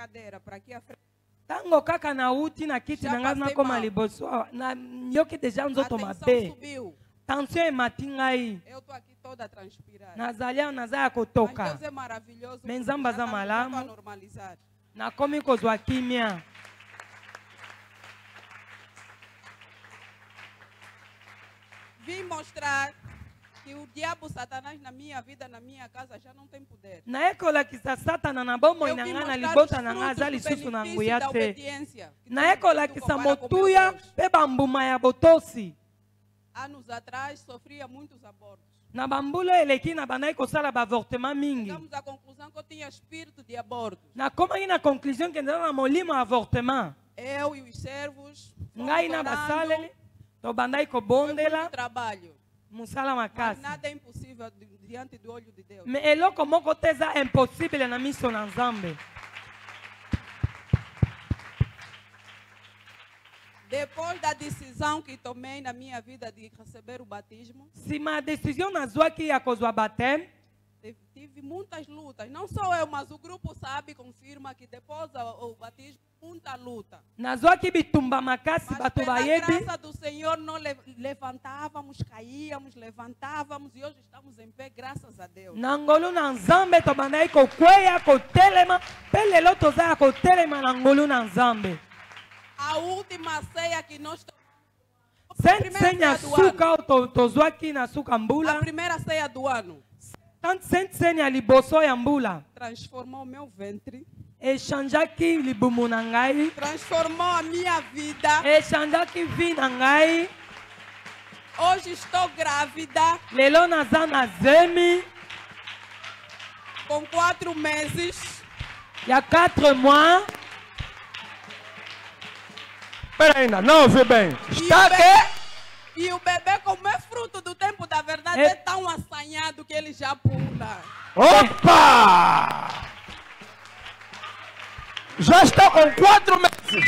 cadeira para aqui à frente. Tango kaka na uti na kiti na ngai na koma liboso na yoki deja nzoto mabe. Subiu. Tension e matingai. Eu tô aqui toda a transpirar. Nazalia nazaya kotoka. Mas Deus é maravilhoso. Menzamba za malamu. Para normalizar. Na komi kozwa kimia. Vim mostrar que o diabo Satanás na minha vida, na minha casa já não tem poder. Na ekola kisa Satana na bomo ina ngana libota na ngaza lisusu na nguya te. Na ekola kisa motuya pe bambuma ya botosi. Anos atrás sofria muitos abortos. Na bambulo eleki na banai kosala ba avortement mingi. Chegamos à conclusão que eu tinha espírito de aborto. Na koma ina conclusion que ndana molimo avortement. Eu e os servos. Ngai na basaleli to bandai ko bondela. Trabalho. Musala makasi. Nada é impossível diante do olho de Deus. Me eloko moko teza impossible na miso na Nzambe. Depois da decisão que tomei na minha vida de receber o batismo, se ma decisão nazwaki ya kozwa batem, tive muitas lutas. Não só eu, mas o grupo sabe, confirma que depois o batismo, muita luta. Nazwaki bitumba makasi bato bayebi. Pela graça do Senhor, nós levantávamos, caíamos, levantávamos e hoje estamos em pé, graças a Deus. Nangolu na Nzambe to bandai ko kweya ko telema, pelelo toza ko telema nangolu na Nzambe. A última ceia que nós Senya suka tozwaki na suka mbula. A primeira ceia do ano. Senya liboso ya mbula. Transformou o meu ventre. Echanjaki libumu na ngai. Transformou a minha vida. Echanjaki vi na ngai. Hoje estou grávida. Lelo naza na zemi. Com 4 meses. Il y a 4 mois. Espera ainda, não ouvi bem. Está que? E o bebê, como é fruto do tempo da verdade, é tão assanhado que ele já pula. Opa! Já está com 4 meses.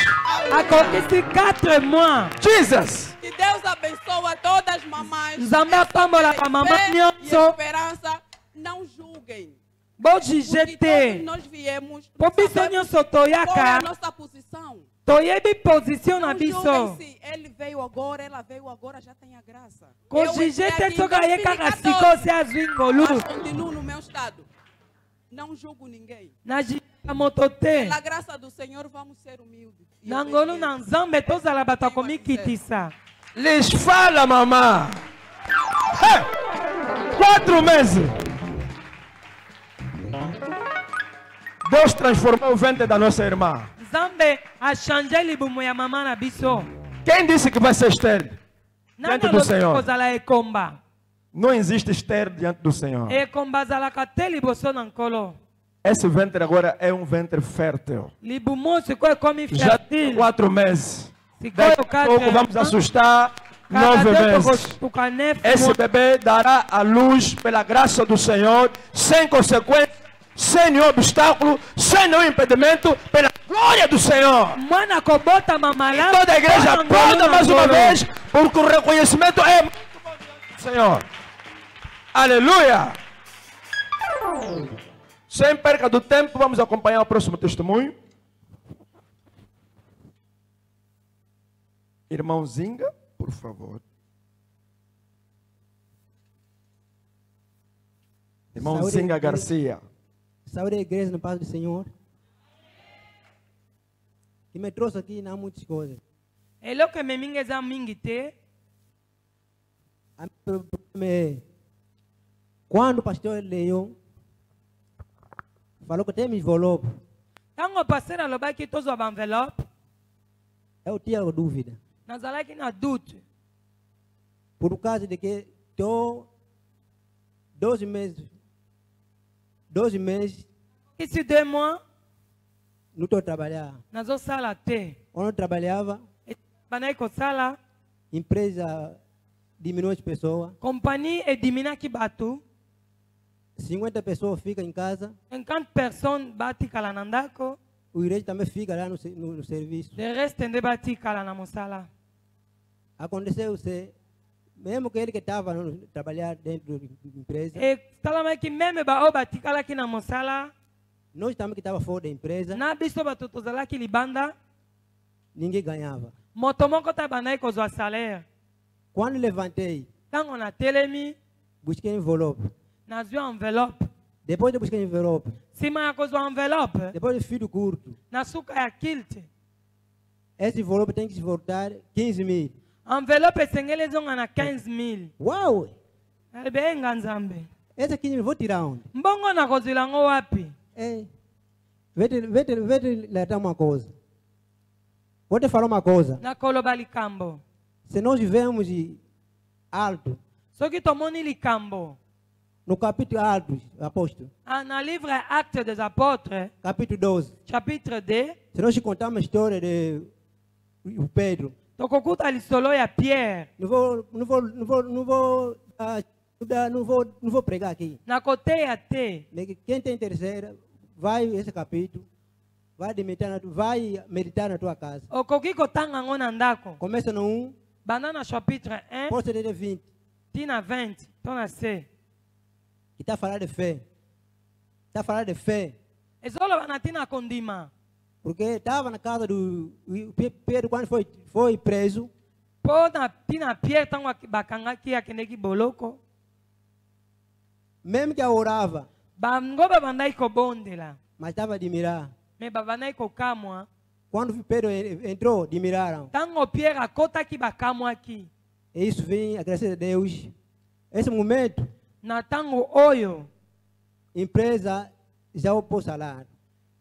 Acontece 4 mois. Jesus! Que Deus abençoe a todas as mamães. Zamba pambola para mamãe nyonso. Esperança, não julguem. Bo jijete. Nós viemos. Po biso nyonso toyaka. Qual é a nossa posição? Toyebi position na biso. Ele veio agora, ela veio agora, já tem a graça. Ko jijete soka yeka kasiko se azwingolu. Continuo no meu estado. Não julgo ninguém. Na motote. Pela graça do Senhor vamos ser humildes. Nangolu na Nzambe tozala bato komikitisa. Lhes fala, mamã. 4 meses. Deus transformou o ventre da nossa irmã. Nzambe a changé libumu ya mama na biso. Quem disse que vai ser estéril diante do Senhor? Não existe estéril diante do Senhor. Esse ventre agora é um ventre fértil. Já tem 4 meses. Daqui a pouco vamos assustar 9 meses. Esse bebê dará a luz pela graça do Senhor, sem consequência, sem nenhum obstáculo, sem nenhum impedimento, pela glória do Senhor. E toda a igreja aplauda mais uma vez, porque o reconhecimento é muito bom diante do Senhor. Aleluia! Sem perca do tempo, vamos acompanhar o próximo testemunho. Irmão Zinga, por favor. Irmão Zinga Garcia. Saúde a igreja no paz do Senhor. Que me trouxe aqui não muitas coisas. Elo que me mingeza mingite. Quando o pastor Leon falou que tem envelope. Tango pastor aloba que tozo a envelope. Eu tinha dúvida. Nazala que na dúvida. Por causa de que estou 12 meses. 12 meses. E se 2 mois? Não estou trabalhando. Nazo sala te. Onde eu trabalhava. Banai ko sala. Empresa diminui as pessoas. Companhia diminui aqui batu. 50 pessoas ficam em casa. 50 pessoas bati kala nandako. O igreja também fica lá no serviço. De resto tende bati kala na mosala. Aconteceu se mesmo que ele que estava trabalhar dentro da empresa. E talama que mesmo ba o bati kala aqui na mosala. Nós também que estava fora da empresa, na biso batutuzala que libanda, ninguém ganhava. motomoko tabanai kozwa salaire. Quando levantei, Tango na telemi, busquei envelope. nazwi envelope. Depois de buscar envelope, Sima ya kozwa envelope, depois de fio curto, na suka ya kilt. esse envelope tem que se voltar 15 mil. Envelope esengeli zonga na 15,000. Uau! Ebenga nzambe. Esse 15 mil vou tirar onde? Mbongo na kozwila ngo wapi? Vê te levar uma coisa. Vou te falar uma coisa. Na koloba likambo. Se nós vivemos alto, Soki tomoni likambo. no capítulo alto, apóstolo, Na livre Actes des Apôtres, capítulo 12, chapitre 2, se nós contamos a história de Pedro, tokokuta lisolo ya Pierre. não vou pregar aqui. Na koteya te. Mas quem tem terceira, vai esse capítulo, vai meditar na tua casa. Okoki kotanga ngo na ndako. Começa no 1, Banda na chapitre 1, pode ser 20, tina 20, tona C. que está falando de fé. Está falando de fé. Ezolo na tina kondima. Porque estava na casa do Pedro quando foi preso. Po na tina Pierre tango bakanga ki akendeki boloko. Mesmo que eu orava, Bango babandai kobondela. mas estava a admirar. Me babandai kokamwa. Quando Pedro entrou, admiraram. Tango Pierre akota ki bakamwa ki. E isso vem, agradecer a Deus. Esse momento, Na tango oyo. empresa já o pôs salário.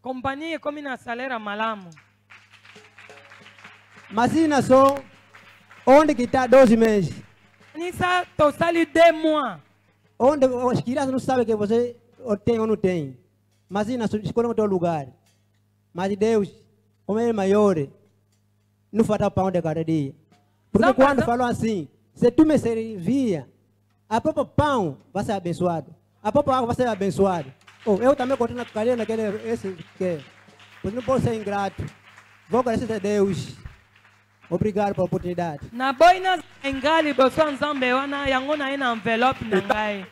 Companhia komi na salaire malamu. Imagina só, onde que está 12 meses? Nisa tosali 2 mois. Onde as crianças não sabem que você tem ou não tem. Imagina só, escolha o teu lugar. Mas Deus, como Ele é maior, não falta pão de cada dia. Porque quando falou assim, se tu me servia, a própria pão vai ser abençoado. A própria água vai ser abençoada. Oh, eu também continuo na cadeira naquele que porque não posso ser ingrato. Vou agradecer a Deus. Obrigado pela oportunidade. Na boina engali boso nzambe wana yango na ina envelope na ngai.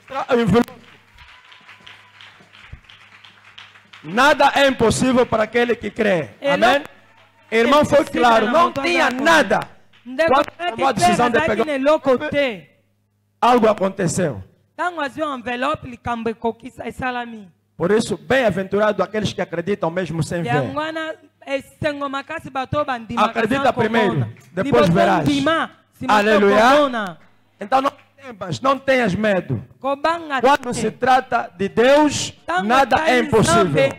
Nada é impossível para aquele que crê. Amém? Irmão, foi claro, não tinha nada. Quando tomou a decisão de pegar, algo aconteceu. Por isso, bem-aventurado aqueles que acreditam mesmo sem ver. Acredita primeiro, depois verás. Aleluia. Então não tenhas medo. Quando se trata de Deus, nada é impossível.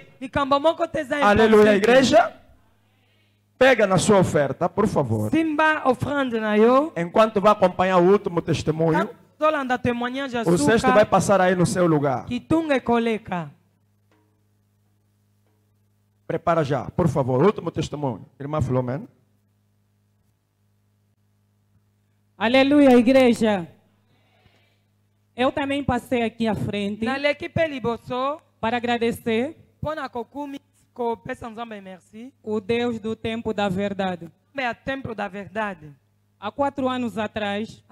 Aleluia, igreja. Pega na sua oferta, por favor. Enquanto vai acompanhar o último testemunho, o cesto vai passar aí no seu lugar. Prepara já, por favor. Último testemunho. Irmã Filomena. Aleluia, igreja. Eu também passei aqui à frente para agradecer o Deus do tempo da verdade. Há 4 anos atrás,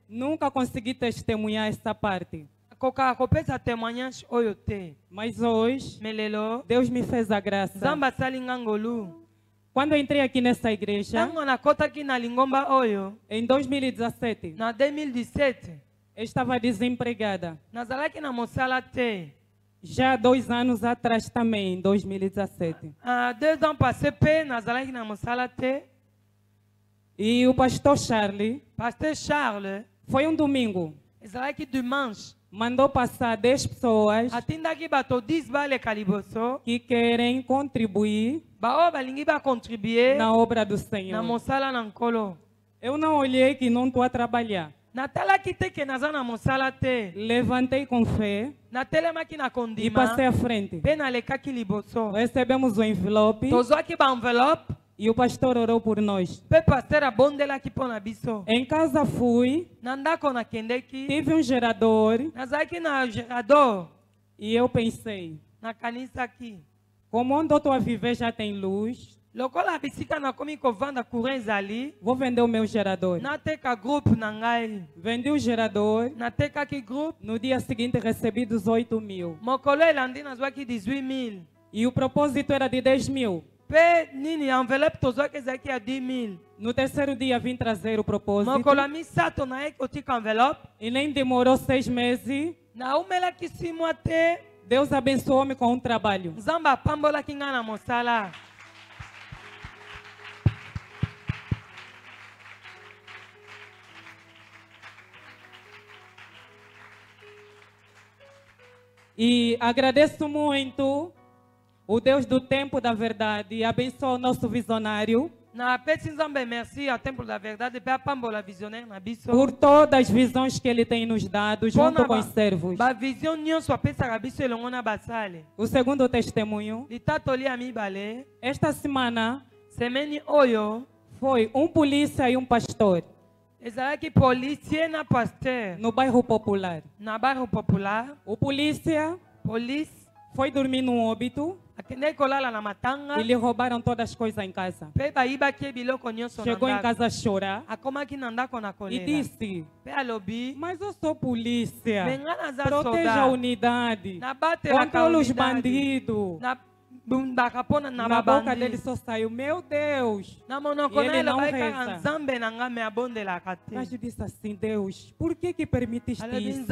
nunca consegui testemunhar esta parte. Mas hoje, Deus me fez a graça. Quando eu entrei aqui nessa igreja, em 2017, eu estava desempregada. Já 2 anos atrás também, em 2017. 2 ans passés, E o pastor Charlie, foi um domingo, mandou passar 10 pessoas que querem contribuir na obra do Senhor. Eu não olhei que não estou a trabalhar. Levantei com fé e passei à frente. Recebemos o envelope e o pastor orou por nós. Em casa fui, tive um gerador e eu pensei, como onde eu estou a viver já tem luz, Lokola bisika na komi kovanda courant zali. Vou vender o meu gerador. Na teka grupo na ngai. Vendi o gerador. Na teka que grupo. No dia seguinte recebi 18.000. Mokolo elandi na zwaki 18.000. E o propósito era de 10.000. Pe nini envelope tozwaki zaki a 10.000. No terceiro dia vim trazer o propósito. Mokolo misato na ek otika envelope. E nem demorou 6 meses. Na umela kisimu ate. Deus abençoou-me com um trabalho. Zamba pambola kingana mosala. E agradeço muito o Deus do tempo da verdade. Abençoa o nosso visionário. Na peti Nzambe merci ao Templo da Verdade pe pambola visionaire na biso. Por todas as visões que ele tem nos dado junto com os servos. Ba vision nyonso apesa biso elongo na basale. O segundo testemunho. Litatoli ami bale. Esta semana, semene oyo, foi um polícia e um pastor. Exatamente, polícia na pastor. No bairro Popular. Na bairro Popular. O polícia foi dormir num óbito. E lhe roubaram todas as coisas em casa. Chegou em casa a chorar. E disse: mas eu sou polícia. Proteja a unidade. Controla os bandidos. Na boca dele só saiu: meu Deus. E ele não reza. Mas eu disse assim: Deus, por que permitiste isso?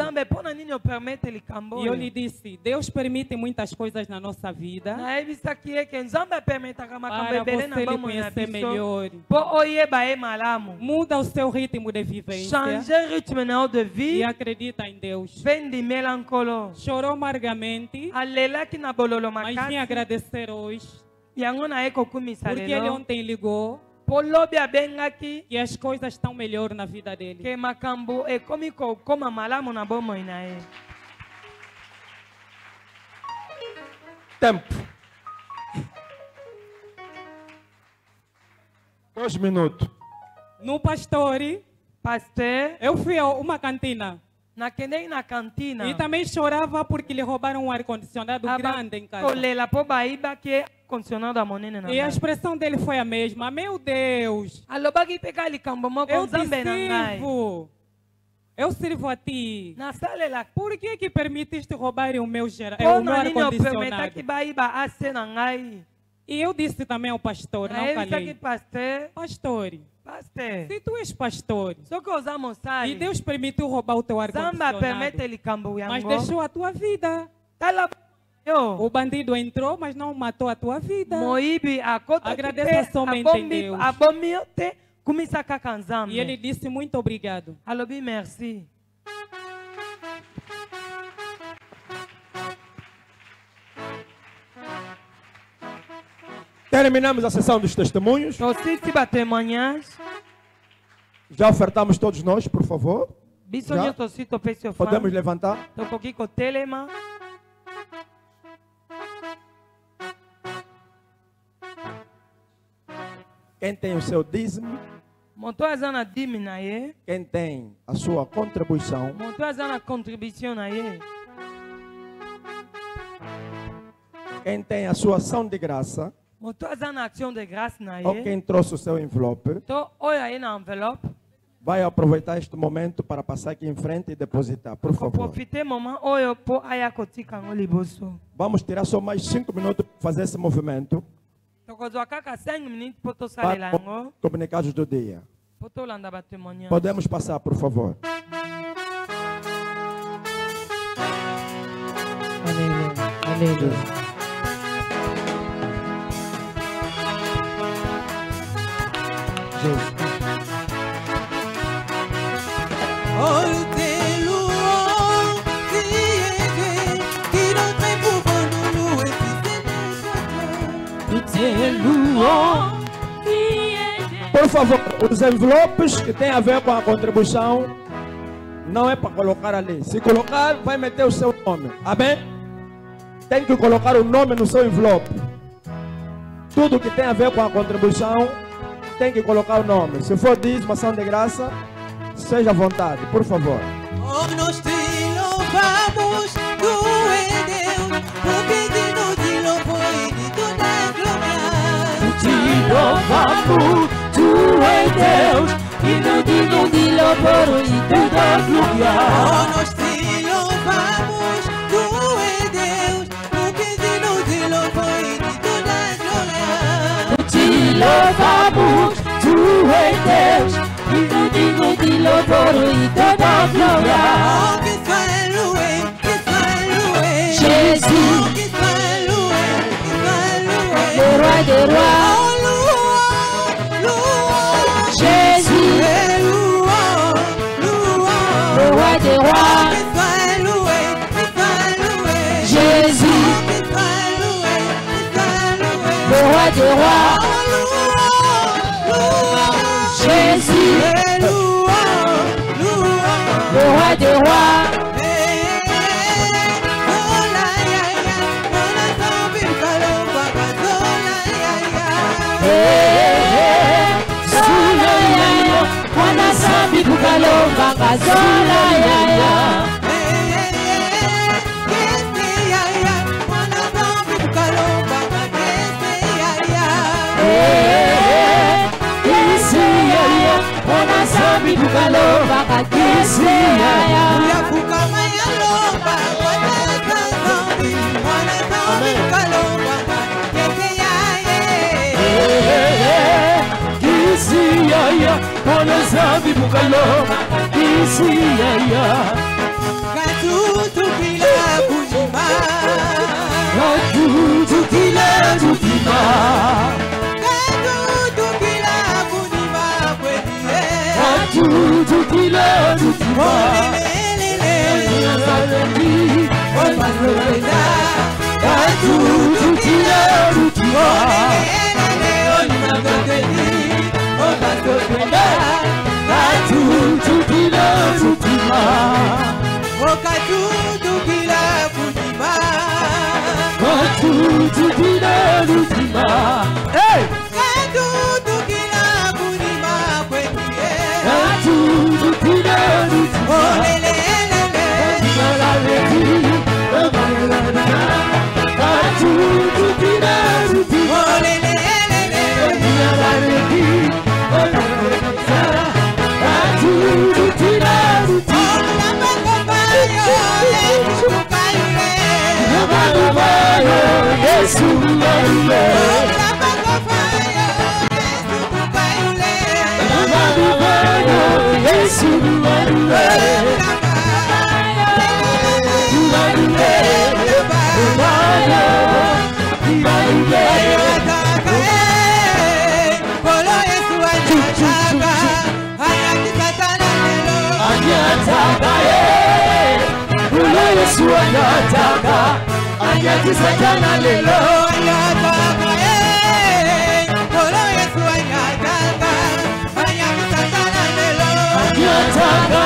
E eu lhe disse: Deus permite muitas coisas na nossa vida para você lhe conhecer melhor. Muda o seu ritmo de vivência e acredita em Deus. Chorou amargamente, mas vim agradecer hoje, porque ele ontem ligou que as coisas estão melhor na vida dele. Tempo. 2 minutos. No pastor, eu fui a uma cantina. Na cantina. E também chorava porque lhe roubaram um ar-condicionado grande em casa. E a expressão dele foi a mesma: meu Deus, eu sirvo a ti. Por que permitiste roubar o meu ar-condicionado? E eu disse também ao pastor, não falei: pastor, se tu és pastor e Deus permitiu roubar o teu ar-condicionado, mas deixou a tua vida. O bandido entrou, mas não matou a tua vida. Agradeça somente em Deus. E ele disse: muito obrigado. Merci. Terminamos a sessão dos testemunhos. Já ofertamos todos nós, por favor. Já? Podemos levantar. Quem tem o seu dízimo? Quem tem a sua contribuição? Quem tem a sua ação de graça? Ou quem trouxe o seu envelope? Vai aproveitar este momento para passar aqui em frente e depositar, por favor. Vamos tirar só mais 5 minutos para fazer esse movimento. Para comunicados do dia. Podemos passar, por favor. Aleluia. Jesus. Por favor, os envelopes que têm a ver com a contribuição não é para colocar ali. Se colocar, vai meter o seu nome. Amém? Tem que colocar o nome no seu envelope. Tudo que tem a ver com a contribuição tem que colocar o nome. Se for dízimo, ação de graça, seja à vontade, por favor. Nós te louvamos, tu é Deus, o pedido de louvor e de toda glória. louvamos, tu és Deus, e não te louvor e te dá glória. Oh, nós te louvamos, tu és Deus, porque se não te louvor e te dá glória. Te louvamos, tu és Deus, e não te louvor e te dá glória. Oh, que soit loué, Jésus, que soit loué, le roi des rois. Oh, louange, Jésus, le roi des rois. que soit loué, Jésus, le roi des rois. Jésus, le roi des rois. Wana sabi kukalomba kazola yaya. Kisi yaya, wana sabi kukalomba kakisi yaya. Kisi yaya, wana sabi kukalomba kakisi yaya. Gatutu kila kujima, Gatutu kila tutima. gatutu kila kujima kwenye. Gatutu kila tutima. Gatutu kila tutima. Gatutu kila tutima. Gatutu kila tutima. Hey! Gatutu kila tutima. Gatutu kila tutima. Anyati satana lelo anyataka kolo Yesu anyataka anyati satana lelo anyataka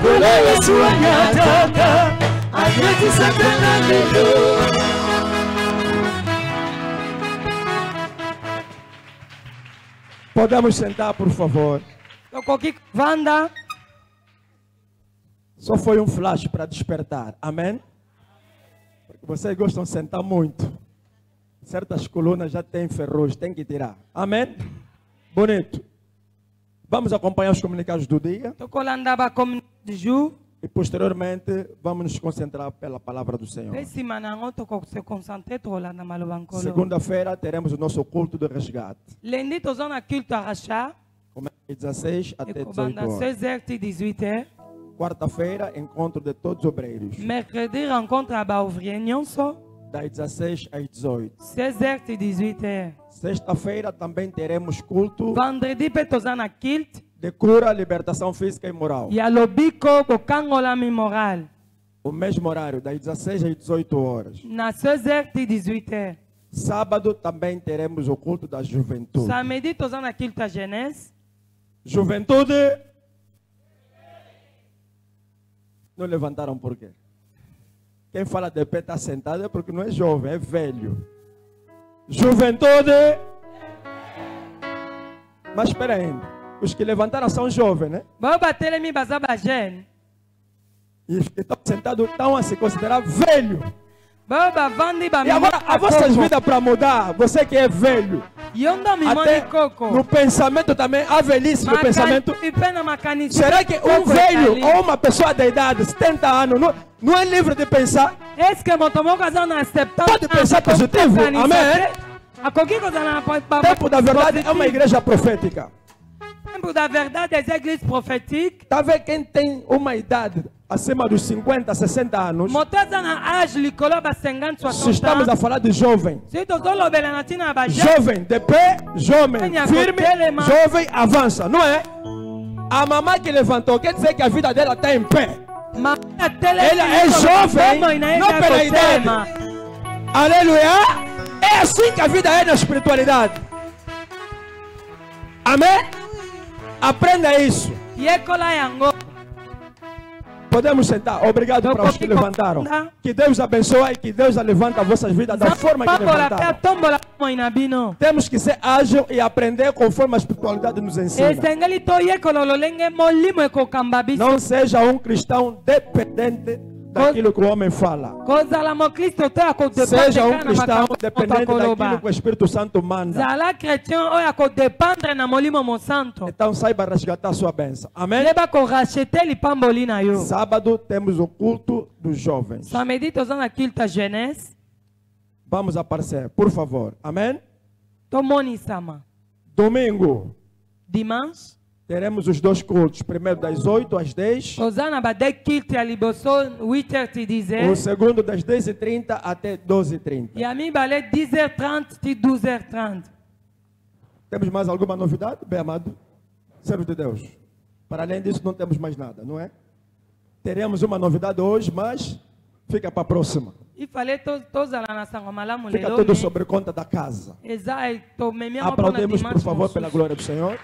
kolo Yesu anyataka anyati satana lelo. Podemos sentar, por favor. Vanda. Só foi flash para despertar. Amém? Porque vocês gostam de sentar muito. Certas colunas já têm ferrugem, tem que tirar. Amém? Bonito. Vamos acompanhar os comunicados do dia. E posteriormente vamos nos concentrar pela palavra do Senhor. Segunda-feira teremos o nosso culto de resgate. Começa às 16 até 18 horas. Quarta-feira, encontro de todos os obreiros. Mercredi, rencontre à Baouvrier Nyonso. Das 16 às 18. 16h e 18h. Sexta-feira também teremos culto. Vendredi, petozana kilt. De cura, libertação física e moral. E a lobiko, bokangolami moral. O mesmo horário, das 16 às 18 horas. Na 16h e 18h. Sábado também teremos o culto da juventude. Samedi, tozana kilt a jeunesse. Juventude. Não levantaram por quê? Quem fala de pé está sentado é porque não é jovem, é velho. Juventude. Mas espera ainda. Os que levantaram são jovens, né? E os que estão sentados estão a se considerar velho. E agora, as vossas vidas para mudar, você que é velho, Até no pensamento também, a velhice do pensamento. Será que um velho ou uma pessoa de idade, 70 anos, não é livre de pensar? Pode pensar positivo, amém? Tempo da verdade é uma igreja profética. Tempo da verdade é igreja profética. Talvez quem tem uma idade acima dos 50, 60 anos, se estamos a falar de jovem, jovem de pé, jovem firme, jovem avança, não é? A mamãe que levantou quer dizer que a vida dela está em pé. Ela é jovem, não pela idade. Aleluia! É assim que a vida é na espiritualidade. Amém? Aprenda isso. Podemos sentar. Obrigado para os que levantaram. Que Deus abençoe e que Deus levanta vossas vidas da forma que levantaram. Temos que ser ágil e aprender conforme a espiritualidade nos ensina. Não seja um cristão dependente daquilo que o homem fala. Seja um cristão dependente daquilo que o Espírito Santo manda. Então saiba resgatar sua bênção. Amém? Sábado temos o culto dos jovens. Vamos aparecer, por favor. Amém? Domingo. Dimanche. Teremos os dois cultos, primeiro das 8 às 10. O segundo das 10h30 até 12h30. Temos mais alguma novidade, bem amado? Servo de Deus. Para além disso, não temos mais nada, não é? Teremos uma novidade hoje, mas fica para a próxima. Fica tudo sobre conta da casa. Aplaudimos, por favor, pela glória do Senhor.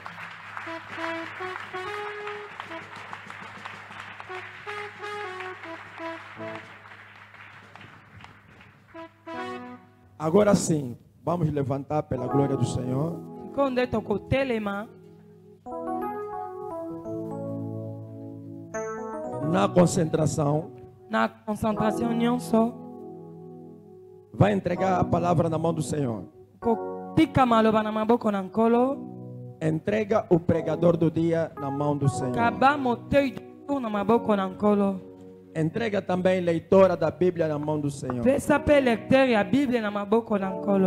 Agora sim, vamos levantar pela glória do Senhor. Na concentração. Vai entregar a palavra na mão do Senhor. Entrega o pregador do dia na mão do Senhor. Entrega também leitora da Bíblia na mão do Senhor.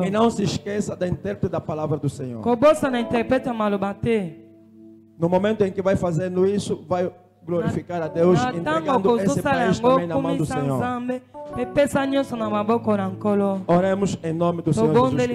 E não se esqueça da intérprete da palavra do Senhor. No momento em que vai fazendo isso, vai glorificar a Deus, entregando esse país também na mão do Senhor. Oremos em nome do Senhor Jesus Cristo.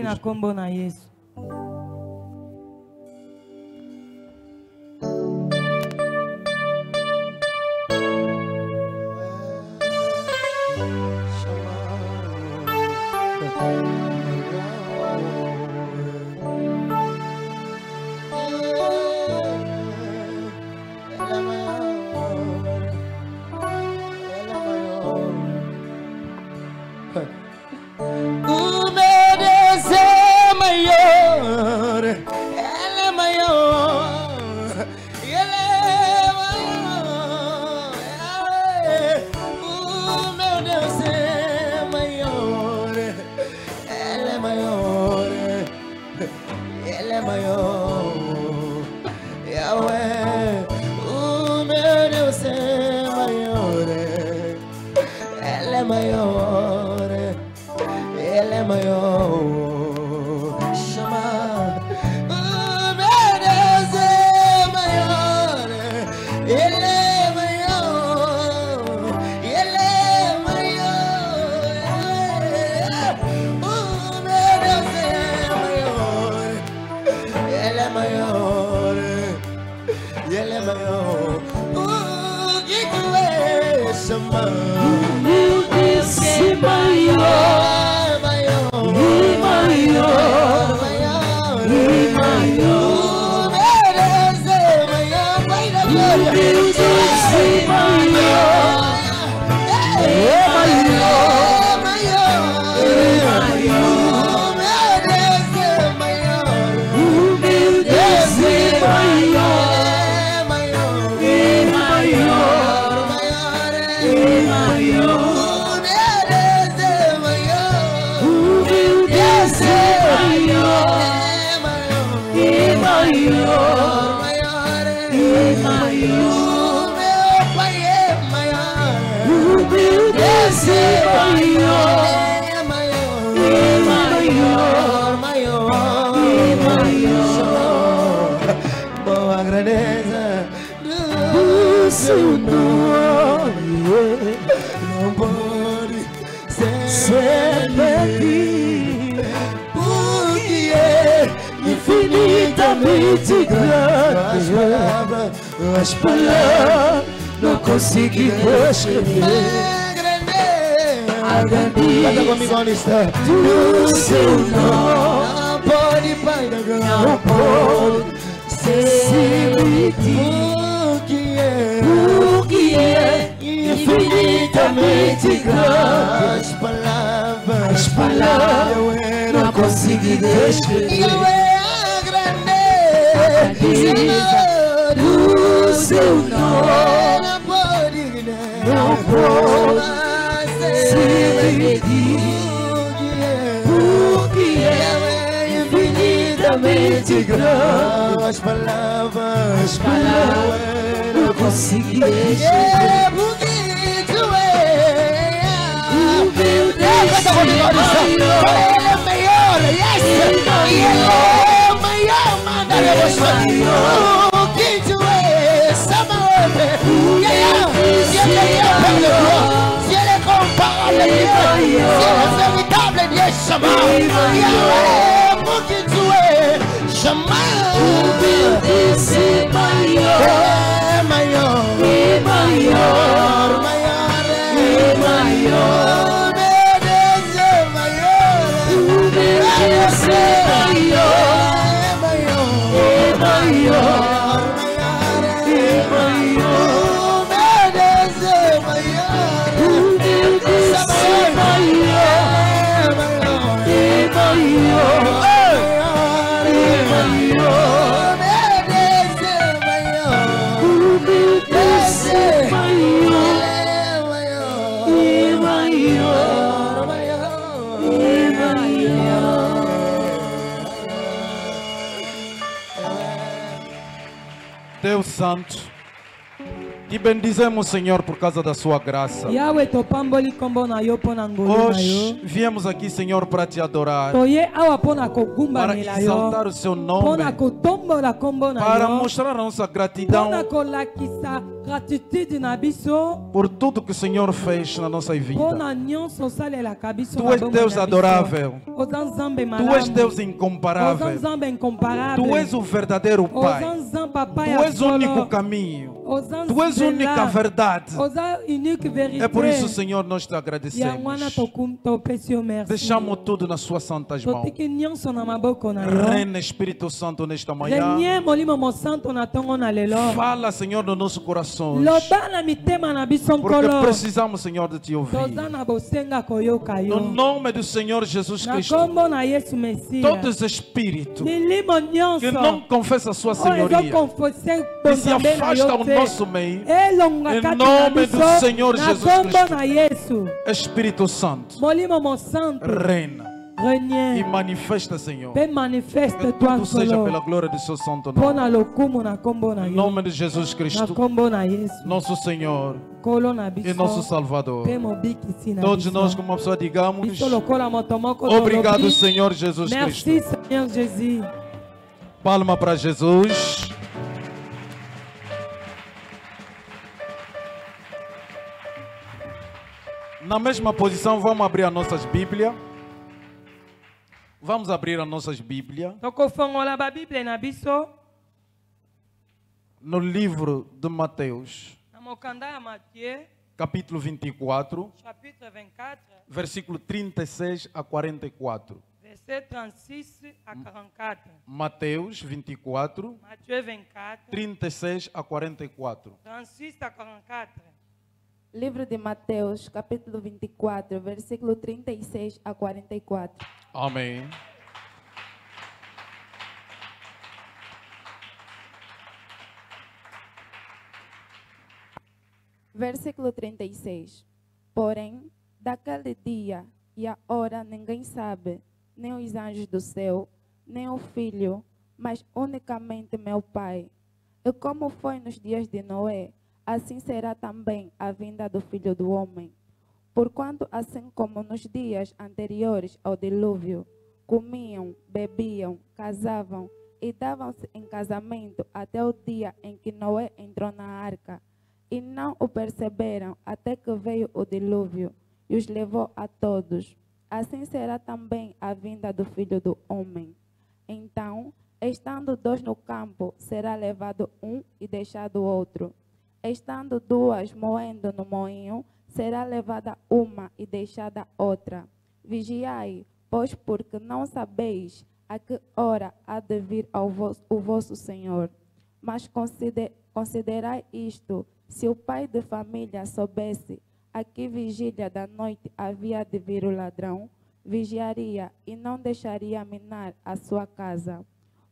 Pai é maior. O meu Deus é maior. Boa grandeza do seu nome não pode ser medido, porque é infinitamente grande. As palavras não consigo descrever. A grandeza, canta comigo onde está do seu nome. Não pode, Pai da glória, não pode ser porque é infinitamente grande. As palavras eu não consigo descrever. A grandeza do seu nome. Não pode ser porque é infinitamente grande. As palavras não consigo descrever. Porque tu é o meu Deus é maior. E ele é maior. Manda o que tu é Samuel. Se ele é comparável, se ele é veritável, ele é chamado. Porque tu é chamado. O meu Deus é maior. É maior. É maior. É maior. Meu Deus é maior. O meu Deus é maior. É maior. É maior. Deus Santo, te bendizemos, Senhor, por causa da sua graça. Hoje viemos aqui, Senhor, para te adorar, para exaltar o seu nome, para mostrar a nossa gratidão por tudo que o Senhor fez na nossa vida. Tu és Deus adorável, Tu és Deus incomparável, Tu és o verdadeiro Pai, Tu és o único caminho, Tu és a única verdade. É por isso, Senhor, nós te agradecemos. Deixamos tudo nas suas santas mãos. Reina Espírito Santo nesta manhã. Fala, Senhor, no nosso coração, porque precisamos, Senhor, de te ouvir. No nome do Senhor Jesus Cristo, todos os espíritos que não confessam a sua senhoria, que se afastam do nosso meio, em nome do Senhor Jesus Cristo, Espírito Santo, reina e manifesta, Senhor, que tudo seja pela glória do seu santo nome. Em nome de Jesus Cristo, nosso Senhor e nosso Salvador. Todos nós, como uma pessoa, digamos: obrigado, Senhor Jesus Cristo. Palma para Jesus. Na mesma posição, vamos abrir as nossas Bíblias. Vamos abrir as nossas Bíblias no livro de Mateus, capítulo 24, versículo 36 a 44. Mateus 24, 36 a 44. Livro de Mateus, capítulo 24, versículo 36 a 44. Amém. Versículo 36. Porém, daquele dia e a hora ninguém sabe, nem os anjos do céu, nem o Filho, mas unicamente meu Pai. E como foi nos dias de Noé, assim será também a vinda do Filho do Homem. Porquanto, assim como nos dias anteriores ao dilúvio, comiam, bebiam, casavam e davam-se em casamento até o dia em que Noé entrou na arca, e não o perceberam até que veio o dilúvio e os levou a todos. Assim será também a vinda do Filho do Homem. Então, estando dois no campo, será levado um e deixado outro. Estando duas moendo no moinho, será levada uma e deixada outra. Vigiai, pois porque não sabeis a que hora há de vir o vosso Senhor. Mas considerai isto, se o pai de família soubesse a que vigília da noite havia de vir o ladrão, vigiaria e não deixaria minar a sua casa.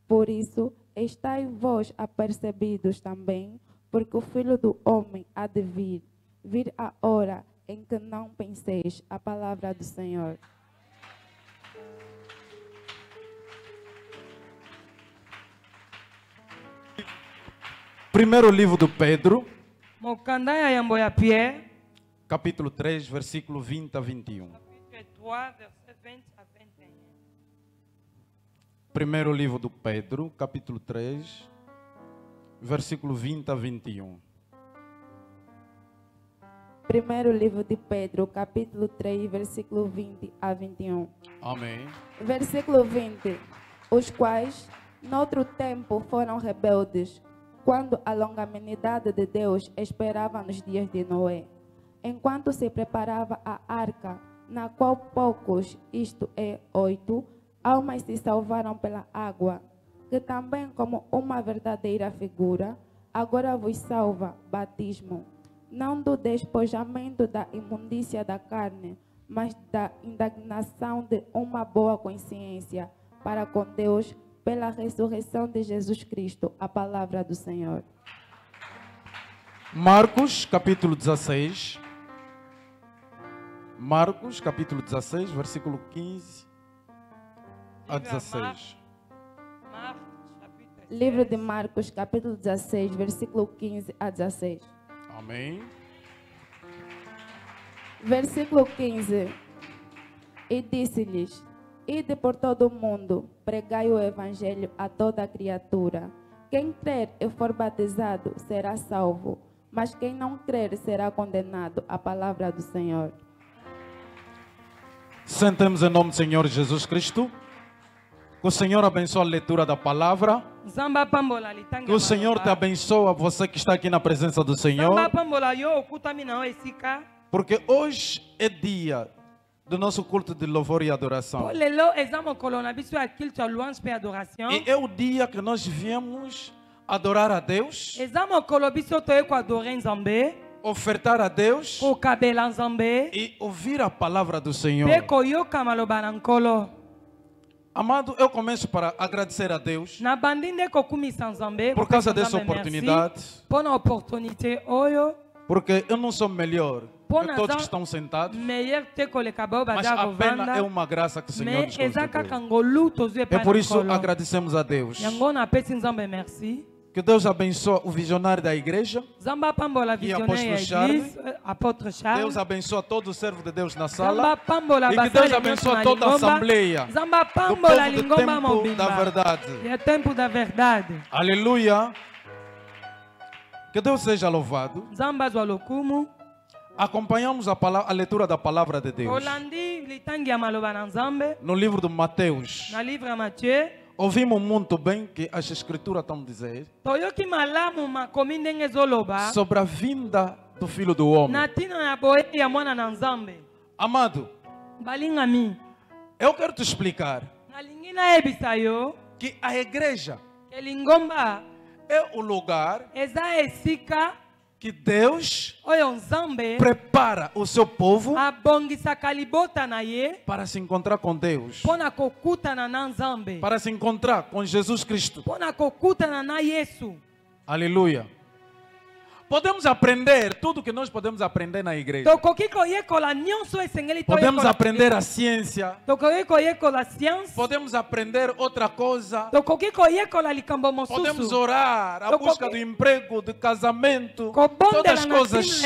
Por isso, estai vós apercebidos também, porque o Filho do Homem há de vir a hora em que não penseis. A palavra do Senhor. Primeiro livro do Pedro, capítulo 3, versículo 20 a 21. Primeiro livro do Pedro, capítulo 3, versículo 20 a 21. Primeiro livro de Pedro, capítulo 3, versículo 20 a 21. Amém. Versículo 20. Os quais, noutro tempo, foram rebeldes, quando a longanimidade de Deus esperava nos dias de Noé, enquanto se preparava a arca, na qual poucos, isto é, 8, almas se salvaram pela água, que também, como uma verdadeira figura, agora vos salva, batismo, não do despojamento da imundícia da carne, mas da indignação de uma boa consciência para com Deus, pela ressurreição de Jesus Cristo, a palavra do Senhor. Marcos, capítulo 16. Marcos, capítulo 16, versículo 15 a 16. Livro de Marcos, capítulo 16, versículo 15 a 16. Amém. Versículo 15. E disse-lhes: Ide por todo o mundo, pregai o evangelho a toda criatura. Quem crer e for batizado será salvo, mas quem não crer será condenado. A palavra do Senhor. Sentemos em nome do Senhor Jesus Cristo. Que o Senhor abençoe a leitura da palavra. Que o Senhor te abençoe, você que está aqui na presença do Senhor. Porque hoje é dia do nosso culto de louvor e adoração. E é o dia que nós viemos adorar a Deus, ofertar a Deus e ouvir a palavra do Senhor. Amado, eu começo para agradecer a Deus por causa dessa oportunidade. Porque eu não sou melhor que todos que estão sentados, mas apenas é uma graça que o Senhor nos concedeu. É por isso agradecemos a Deus. Que Deus abençoe o visionário da igreja e apóstolo Charles. Deus abençoe todo o servo de Deus na sala. E que Deus abençoe toda a assembleia do povo do tempo da verdade. Aleluia. Que Deus seja louvado. Acompanhamos a leitura da palavra de Deus no livro de Mateus. Ouvimos muito bem que as escrituras estão dizendo sobre a vinda do Filho do Homem. Amado, eu quero te explicar que a igreja é o lugar que Deus prepara o seu povo para se encontrar com Deus, para se encontrar com Jesus Cristo. Aleluia. Podemos aprender tudo que nós podemos aprender na igreja. Podemos aprender a ciência. Podemos aprender outra coisa. Podemos orar a busca do emprego, do casamento, todas as coisas.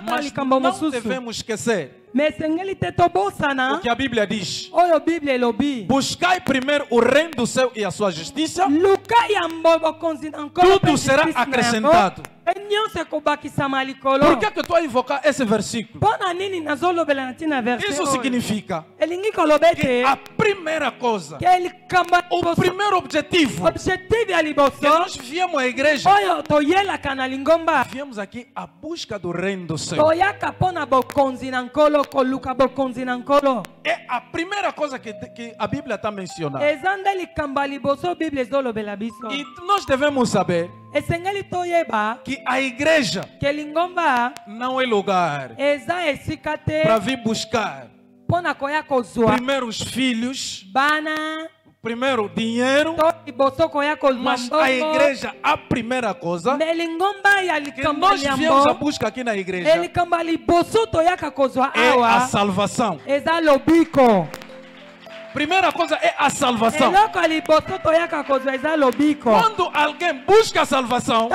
Mas não devemos esquecer o que a Bíblia diz. Buscai primeiro o reino do céu e a sua justiça. Tudo será acrescentado. Por que eu estou a invocar esse versículo? Isso significa que a primeira coisa, o primeiro objetivo que nós viemos à igreja, viemos aqui à busca do reino do céu. É a primeira coisa que a Bíblia está mencionando. E nós devemos saber que a igreja não é lugar para vir buscar primeiro os filhos, primeiro dinheiro, mas a igreja, a primeira coisa que nós viemos a busca aqui na igreja é a salvação. Primeira coisa é a salvação. Quando alguém busca a salvação,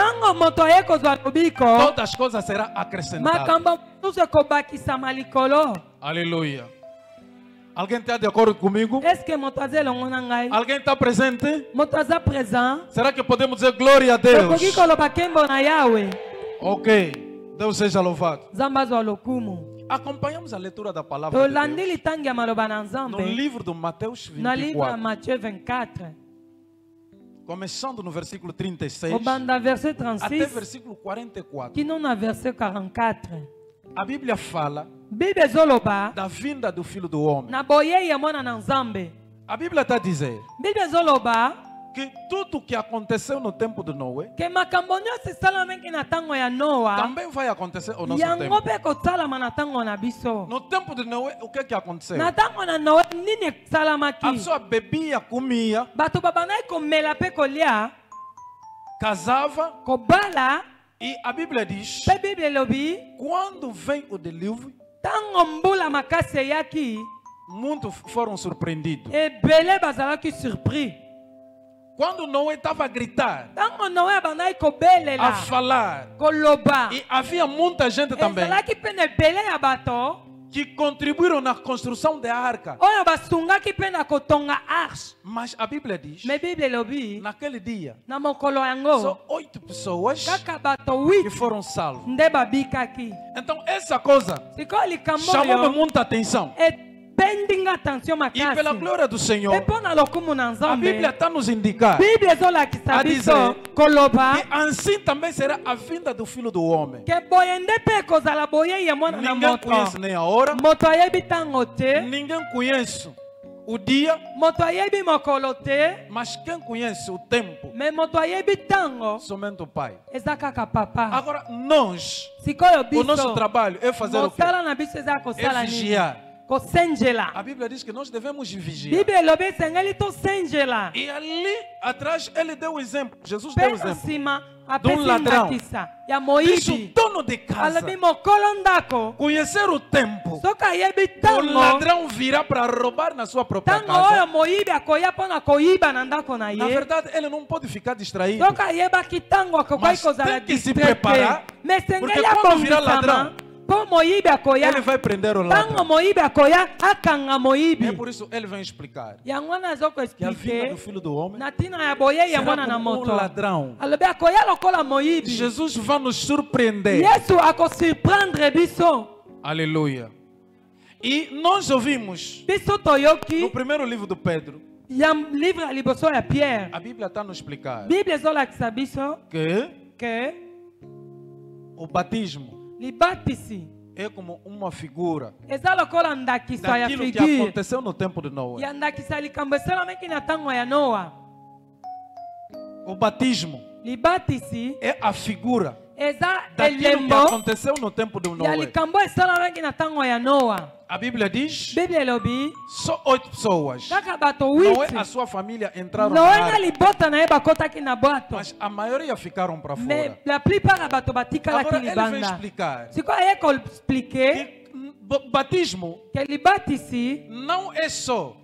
todas as coisas serão acrescentadas. Aleluia. Alguém está de acordo comigo? Alguém está presente? Será que podemos dizer glória a Deus? Ok. Deus seja louvado. Acompanhamos a leitura da palavra de Deus no livro de Mateus 24. Começando no versículo 36 até versículo 44. A Bíblia fala da vinda do Filho do Homem. A Bíblia está a dizer que tudo que aconteceu no tempo de Noé também vai acontecer no nosso tempo. No tempo de Noé, o que aconteceu? A pessoa bebia, comia, casava, e a Bíblia diz, quando vem o dilúvio, muitos foram surpreendidos. Quando Noé estava a gritar, a falar, e havia muita gente também que contribuíram na construção da arca. Mas a Bíblia diz, naquele dia, só 8 pessoas que foram salvas. Então essa coisa chamou muita atenção. E pela glória do Senhor, a Bíblia está nos indicar a dizer que assim também será a vinda do Filho do Homem. Ninguém conhece nem a hora, ninguém conhece o dia, mas quem conhece o tempo, somente o Pai. Agora nós, o nosso trabalho é fazer o quê? É vigiar. A Bíblia diz que nós devemos vigiar. E ali atrás ele deu o exemplo. Jesus deu o exemplo de um ladrão. Diz o dono de casa conhecer o tempo. O ladrão virá para roubar na sua própria casa. Na verdade, ele não pode ficar distraído. Mas tem que se preparar, porque quando virar ladrão, ele vai prender o ladrão. É por isso ele vai explicar que a vinda do Filho do Homem será como um ladrão. Jesus vai nos surpreender. Aleluia. E nós ouvimos no primeiro livro de Pedro, a Bíblia está nos explicar que o batismo é como uma figura daquilo que aconteceu no tempo de Noé. O batismo é a figura daquilo que aconteceu no tempo de Noé. A Bíblia diz, só 8 pessoas, Noé e a sua família entraram na arca, mas a maioria ficaram para fora. Agora ele vai explicar que batismo não é só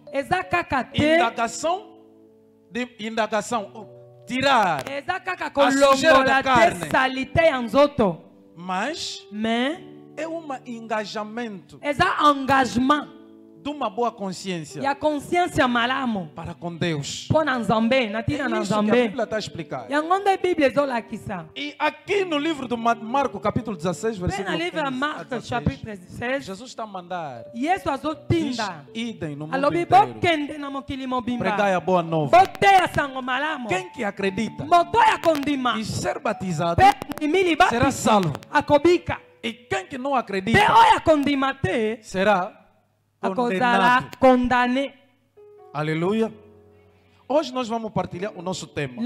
indagação, tirar a sujeira da carne, mas é um engajamento de uma boa consciência para com Deus. É isso que a Bíblia está a explicar. E aqui no livro de Marcos, capítulo 16, versículo 16, Jesus está a mandar: idem no mundo inteiro, pregai a boa nova. Quem que acredita e ser batizado será salvo. E quem que não acredita será condenado. Aleluia. Hoje nós vamos partilhar o nosso tema.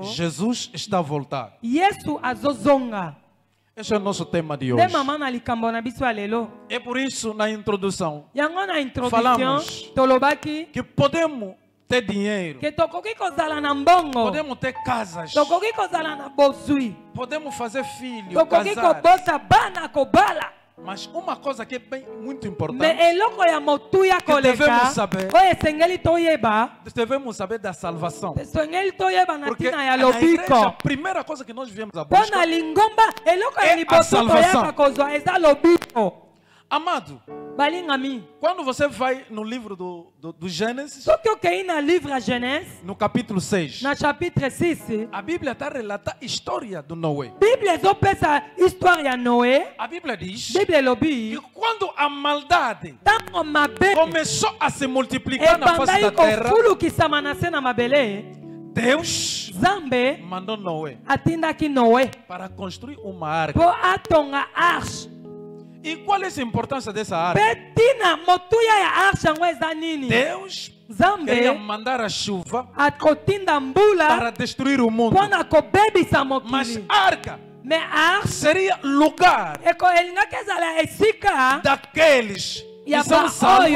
Jesus está a voltar. Esse é o nosso tema de hoje. É por isso, na introdução, falamos que podemos ter dinheiro, podemos ter casas, podemos fazer filhos, casar. Mas uma coisa que é bem, muito importante, que devemos saber da salvação. Porque na igreja, a primeira coisa que nós viemos a buscar é a salvação. Amado, quando você vai no livro do Gênesis, no capítulo 6, a Bíblia está a relatar a história do Noé. A Bíblia diz que quando a maldade começou a se multiplicar na face da terra, Deus mandou Noé para construir uma arca. E qual é a importância dessa arca? Deus queria mandar a chuva para destruir o mundo. Mas a arca seria lugar daqueles que são salvos,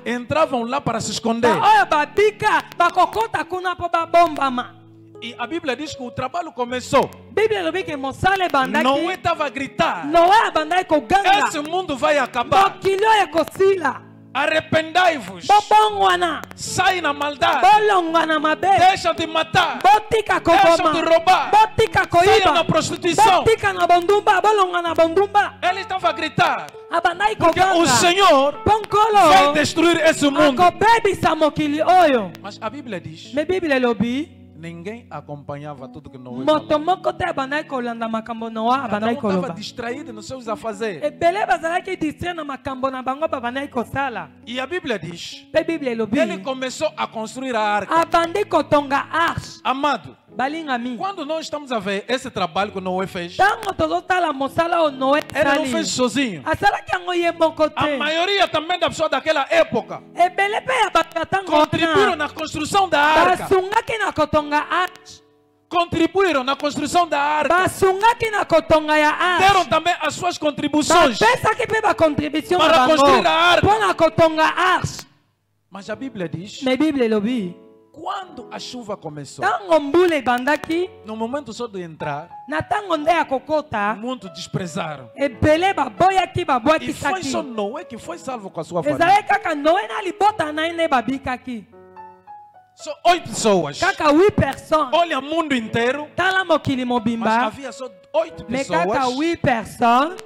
entravam lá para se esconder. E a Bíblia diz que o trabalho começou. Noé estava a gritar: esse mundo vai acabar. Arrependai-vos. Sai na maldade. Deixa de matar. Deixa de roubar. Saia na prostituição. Ele estava a gritar porque o Senhor vai destruir esse mundo. Mas a Bíblia diz: ninguém acompanhava tudo que Noé falava. Cada um estava distraído nos seus afazeres. E a Bíblia diz que ele começou a construir a arca. Amado, quando nós estamos a ver esse trabalho que Noé fez, ele não fez sozinho. A maioria também da pessoa daquela época contribuíram na construção da arca. Contribuíram na construção da arca. Deram também as suas contribuições para construir a arca. Mas a Bíblia diz: quando a chuva começou, no momento só de entrar, muitos desprezaram. E foi só Noé que foi salvo com a sua família. Só 8 pessoas. Olha o mundo inteiro. Mas havia só 8 pessoas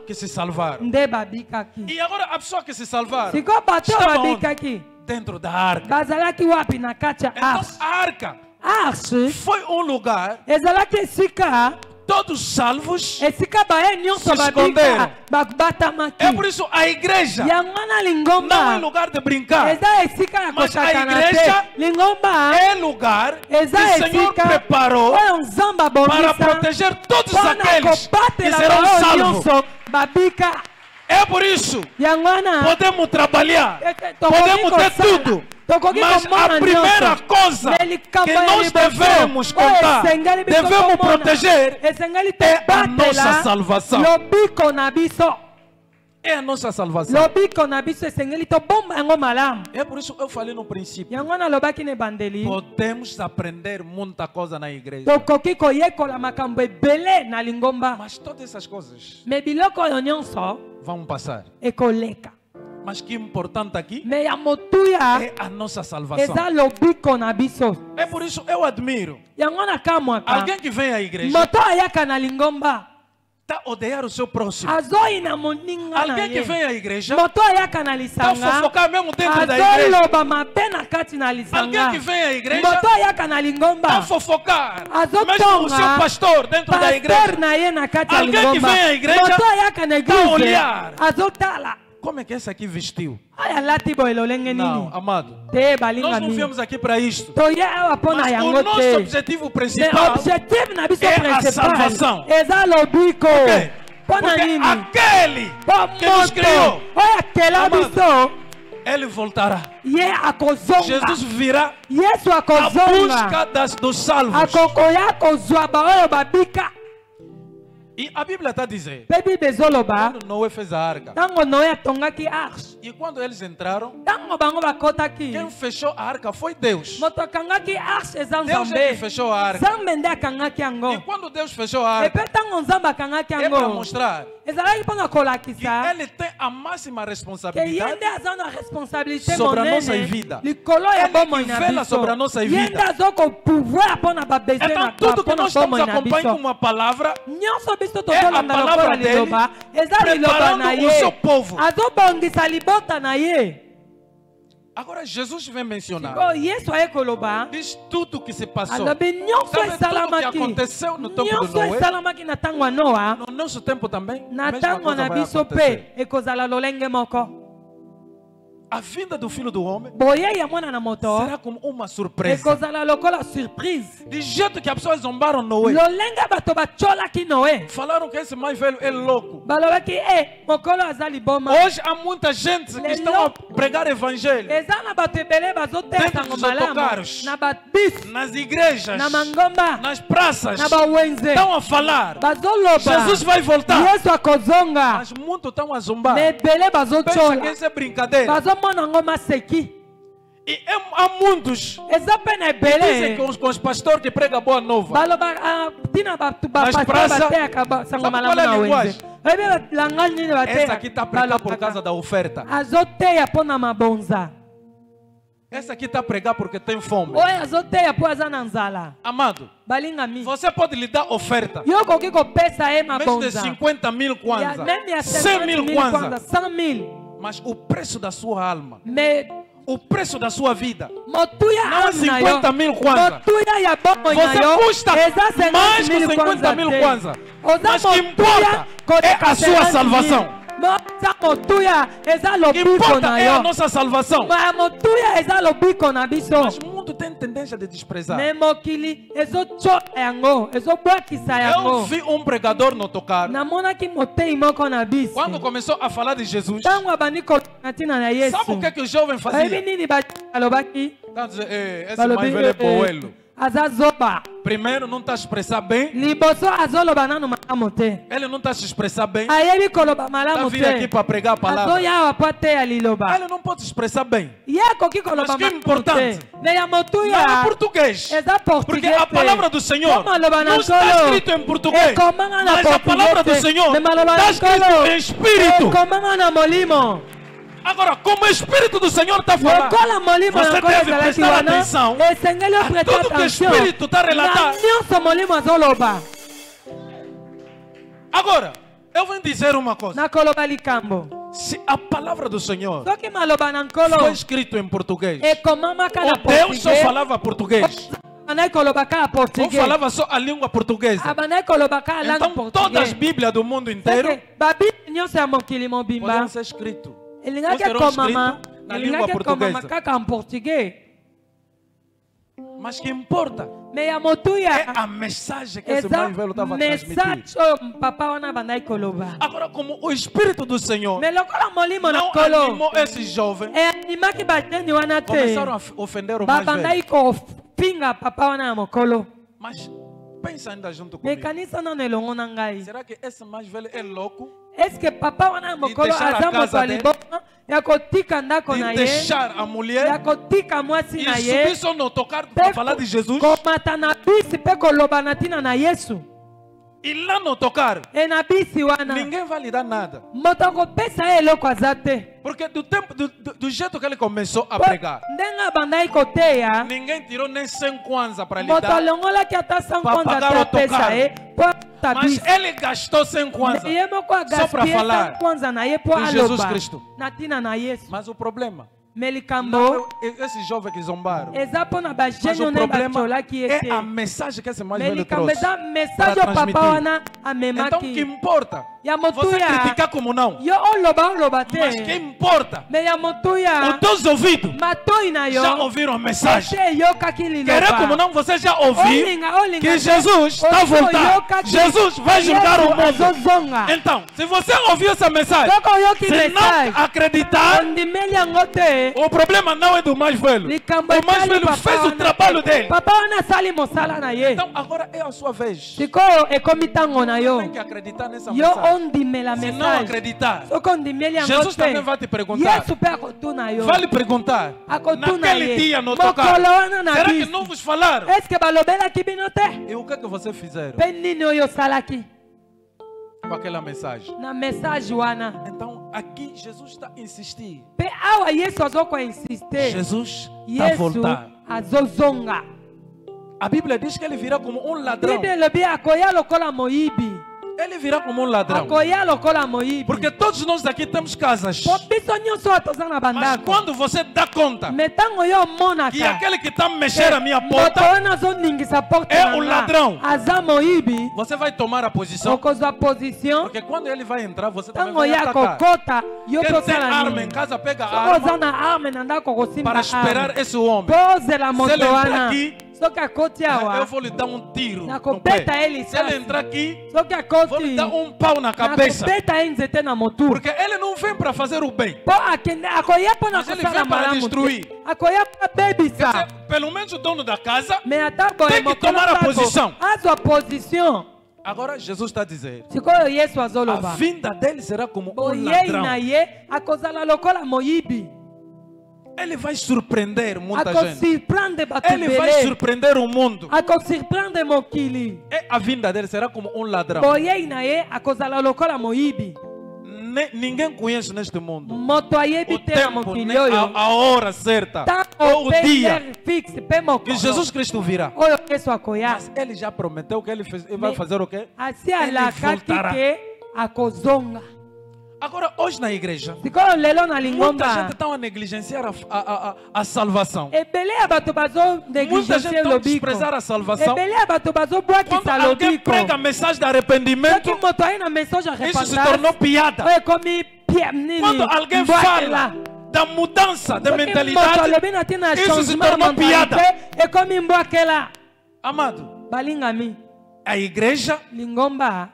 que se salvaram. E agora a pessoa que se salvaram estava onde? Dentro da arca. Então a arca foi um lugar todos salvos se esconderam. É por isso a igreja não é lugar de brincar, mas a igreja é lugar que o Senhor preparou para proteger todos aqueles que serão salvos. É por isso podemos trabalhar, podemos ter tudo, Mas a primeira coisa que nós devemos contar, devemos proteger, é a nossa salvação. É a nossa salvação. É por isso que eu falei no princípio. Podemos aprender muita coisa na igreja. Mas todas essas coisas vão passar. Mas o que é importante aqui é a nossa salvação. É por isso que eu admiro alguém que vem à igreja está odiar o seu próximo. Alguém que vem à igreja está fofocar mesmo dentro da igreja. Alguém que vem à igreja está fofocar mesmo o seu pastor dentro da igreja. Alguém que vem à igreja está olhar. Como é que esse aqui vestiu? Não, amado. Nós não viemos aqui para isto. Mas o nosso objetivo principal é a salvação. Okay. Porque aquele que nos criou, amado, ele voltará. Jesus virá à busca dos salvos. E a Bíblia está dizendo, quando Noé fez a arca, e quando eles entraram, quem fechou a arca foi Deus. Deus é que fechou a arca. E quando Deus fechou a arca, é para mostrar que Ele tem a máxima responsabilidade sobre a nossa vida. Ele que vela sobre a nossa vida. Então tudo que nós estamos acompanhando com uma palavra é a palavra dele preparando o seu povo. Agora Jesus vem mencionar, diz tudo o que se passou. Sabe tudo o que aconteceu no tempo de Noé? No nosso tempo também, mesma coisa vai acontecer. A vinda do Filho do Homem será como uma surpresa. De jeito que as pessoas zombaram Noé, falaram que esse mais velho é louco. Hoje há muita gente que estão a pregar evangelho dentro dos autocarros, nas igrejas, nas praças. Estão a falar, Jesus vai voltar. Mas muitos estão a zombar. Pensa que isso é brincadeira. E há muitos que dizem que com os pastores que pregam boa nova, nas praças, sabe qual é a linguagem? Essa aqui está pregando por causa da oferta. Essa aqui está a pregar porque tem fome. Amado, você pode lhe dar oferta. Mesmo de 50 mil kwanza, 100 mil kwanza. Mas o preço da sua alma, o preço da sua vida, não é 50 mil kwanza. Você custa mais que 50 mil kwanza. Mas o que importa é a sua salvação. O que importa é a nossa salvação. Mas o mundo tem tendência de desprezar. Eu vi um pregador no tocar. Quando começou a falar de Jesus, sabe o que o jovem fazia? Esse mais velho é boelo. Primeiro, não está a expressar bem. Ele não está a se expressar bem. Está vindo aqui para pregar a palavra. Ele não pode expressar bem. Mas o que é importante não é português. Porque a palavra do Senhor não está escrita em português. Mas a palavra do Senhor está escrita em espírito. Agora, como o Espírito do Senhor está falando, você deve prestar atenção a tudo que o Espírito está relatando. Agora, eu vou dizer uma coisa. Se a palavra do Senhor foi escrita em português, ou Deus só falava português, ou falava só a língua portuguesa, então todas as Bíblias do mundo inteiro podem ser escritas. Na língua portuguesa. Mas que importa é a mensagem que esse mais velho estava transmitindo. Agora, como o Espírito do Senhor não animou esse jovem, começaram a ofender o mais velho. Mas pensa ainda junto comigo. Será que esse mais velho é louco? Est-ce que papa wana mokolo azamoto aliboma ya kotika ndako na ye, deixar a mulher ya kotika mwasi na ye, subir só no tocar para falar de Jesus, komata na bisi pe koloba na tina na Yesu, e lá no tocar na bisi wana ninguém vai lhe dar nada, moto akopesa ye eloko aza te, porque do jeito que ele começou a pregar, ndenga bandai koteya, ninguém tirou nem 100 kwanza para lhe moto dar, alongola ki ata 100 kwanza te apesa ye. Mas ele gastou 100 kwanza só para falar de Jesus Cristo. Mas o problema não é esse jovem que zombaram, mas o problema é a mensagem que esse mais velho trouxe para transmitir. Então o que importa? Você criticar como não, mas o que importa? Os teus ouvidos já ouviram a mensagem. Querer como não, você já ouviu que Jesus está a voltar. Jesus vai julgar o mundo. Então, se você ouviu essa mensagem, se não acreditar, o problema não é do mais velho. O mais velho fez o trabalho dele. Então agora é a sua vez. Tem que acreditar nessa mensagem. Se não acreditar, Jesus também vai te perguntar. Vai lhe perguntar. Naquele dia no tocar, será que não vos falaram? E o que é que vocês fizeram com aquela mensagem? Então aqui Jesus está a insistir. Jesus está a voltar. A Bíblia diz que ele virá como um ladrão. Ele virá como um ladrão. Porque todos nós aqui temos casas. Mas quando você dá conta que aquele que está a mexer a minha porta é o ladrão, você vai tomar a posição. Porque quando ele vai entrar, você também vai atacar. Quem tem arma em casa, pega a arma para esperar esse homem. Se ele entrar aqui, eu vou lhe dar um tiro no pé. Se ele entrar aqui, vou lhe dar um pau na cabeça. Porque ele não vem para fazer o bem, mas ele vem para destruir. Quer dizer, pelo menos o dono da casa tem que tomar a posição. Agora Jesus está a dizer, a vinda dele será como um ladrão. Ele vai surpreender muita gente. Ele vai surpreender o mundo. E a vinda dele será como um ladrão. Ninguém conhece neste mundo o tempo, nem a hora certa, ou o dia que Jesus Cristo virá. Mas ele já prometeu que ele vai fazer o quê? Ele voltará. Agora, hoje na igreja, muita gente está a negligenciar a salvação. Muita gente está a desprezar a salvação. Quando alguém prega a mensagem de arrependimento, isso se tornou piada. Quando alguém fala da mudança de mentalidade, isso se tornou piada. Amado, a igreja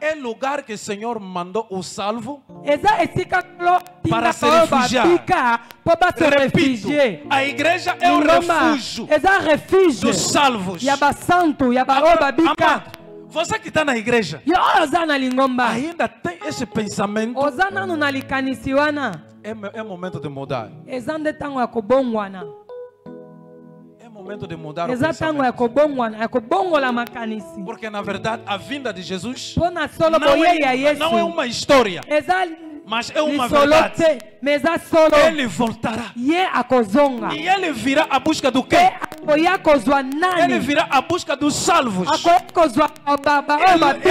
é lugar que o Senhor mandou o salvo para se refugiar. Repito, a igreja é o refúgio dos salvos. Agora, amado, você que está na igreja ainda tem esse pensamento, é momento de mudar. Momento de mudar o pensamento. Porque na verdade a vinda de Jesus não é uma história, mas é uma verdade. Ele voltará. E ele virá à busca do quê? Ele virá à busca dos salvos.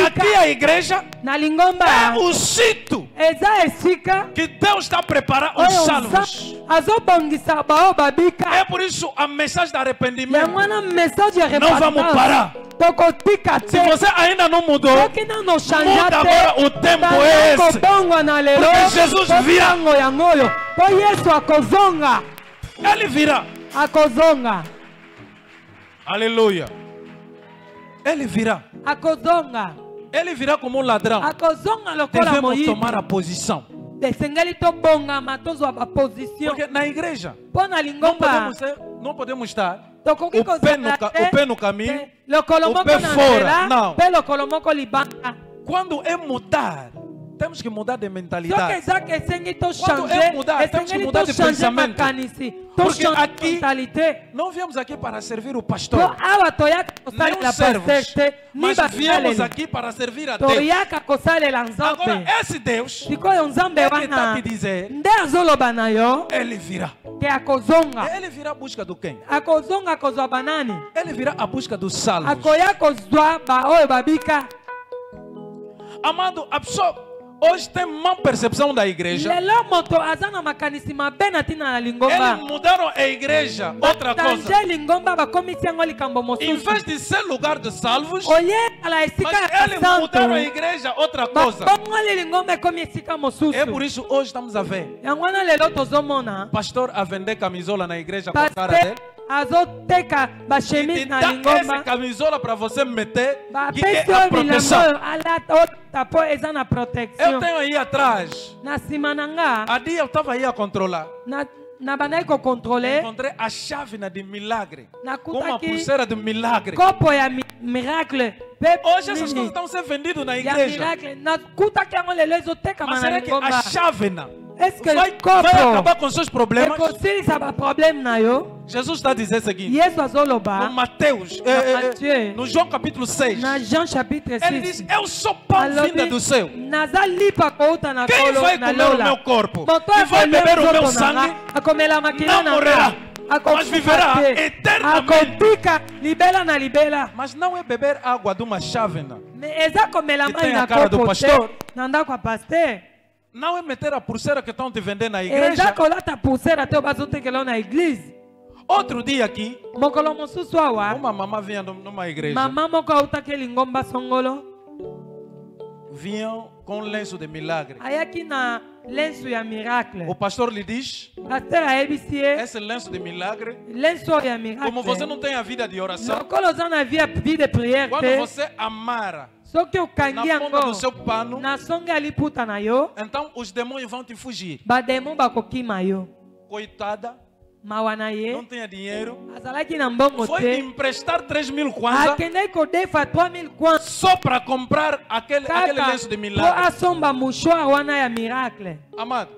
Aqui a igreja é o sítio que Deus está a preparar os salvos. É por isso a mensagem de arrependimento não vamos parar. Se você ainda não mudou, muda agora, o tempo é esse. Porque Jesus virá. Ele virá. Aleluia. Ele virá. Akozonga. Ele virá como um ladrão. Akozonga lokola Devemos moyibi. tomar a posição. Desengeli tobonga matozo a posição. Porque na igreja Pona lingomba. não podemos estar Tokoki o pé no caminho, o pé fora. Não. Pelo colomoko libanga. Quando é mudar, temos que mudar de mentalidade. Quando é mudar, temos que mudar de pensamento. Porque aqui, não viemos aqui para servir o pastor, nem os servos, mas viemos aqui para servir a Deus. Agora, esse Deus, ele está te dizer, ele virá. Ele virá à busca do quem? Ele virá à busca dos salvos. Amado, a pessoa hoje tem má percepção da igreja. Eles mudaram a igreja, outra coisa. Em vez de ser lugar de salvos, mas eles mudaram a igreja, outra coisa. É por isso hoje estamos a ver pastor a vender camisola na igreja com a cara dele. E te dá essa camisola para você meter, que é a proteção. Eu tenho aí atrás. A dia eu estava aí a controlar. Encontrei a chave de milagre. Com uma pulseira de milagre. Hoje essas coisas estão sendo vendidas na igreja. Mas será que a chave vai acabar com seus problemas? Jesus está a dizer o seguinte. No Mateus, no João capítulo 6. Ele diz, eu sou pão vinda do céu. Quem vai comer o meu corpo e vai beber o meu sangue não morrerá, mas viverá eternamente. Mas não é beber água de uma chávena que tem a cara do pastor. Não é meter a pulseira que estão te vendendo na igreja. Outro dia aqui, uma mamã vinha numa igreja. Vinham com lenço de milagre. O pastor lhe diz, esse lenço de milagre, como você não tem a vida de oração, quando você amara na ponta do seu pano, então os demônios vão te fugir. Coitada, não tinha dinheiro, foi emprestar 3.000 kwanza só para comprar aquele lenço de milagre. Amado,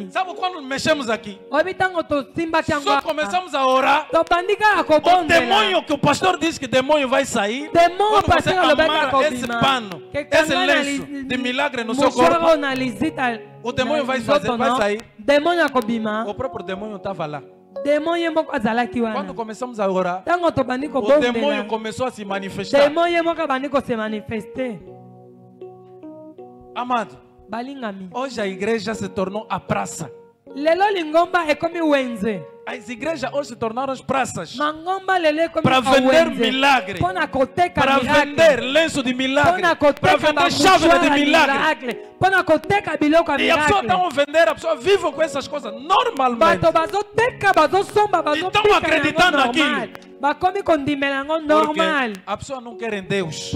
sabe quando mexemos aqui, só começamos a orar, o demônio que o pastor disse que o demônio vai sair, quando você amarra esse pano, esse lenço de milagre no seu corpo, o demônio vai sair. O próprio demônio estava lá. Quando começamos a orar, o demônio começou a se manifestar. Amado, hoje a igreja se tornou a praça. As igrejas hoje se tornaram as praças para vender milagre, para vender lenço de milagre, para vender chávena de milagre. E a pessoa está a vender, a pessoa vive com essas coisas normalmente. E estão acreditando naquilo. Porque a pessoa não quer em Deus,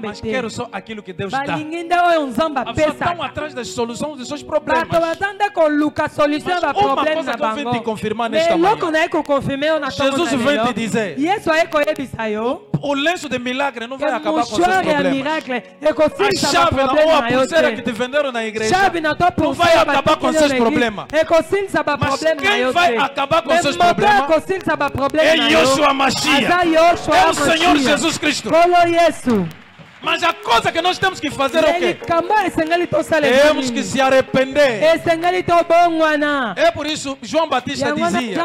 mas quer só aquilo que Deus dá. A pessoa está atrás das soluções dos seus problemas. Mas uma coisa que eu vim te confirmar nesta manhã, Jesus vem te dizer, o lenço de milagre não vai acabar com seus problemas. A chave ou a pulseira que te venderam na igreja não vai acabar com seus problemas. Mas quem vai acabar com seus problemas é Yoshua Mashiach, é o Senhor Jesus Cristo. Mas a coisa que nós temos que fazer é o quê? Temos que se arrepender. É por isso João Batista dizia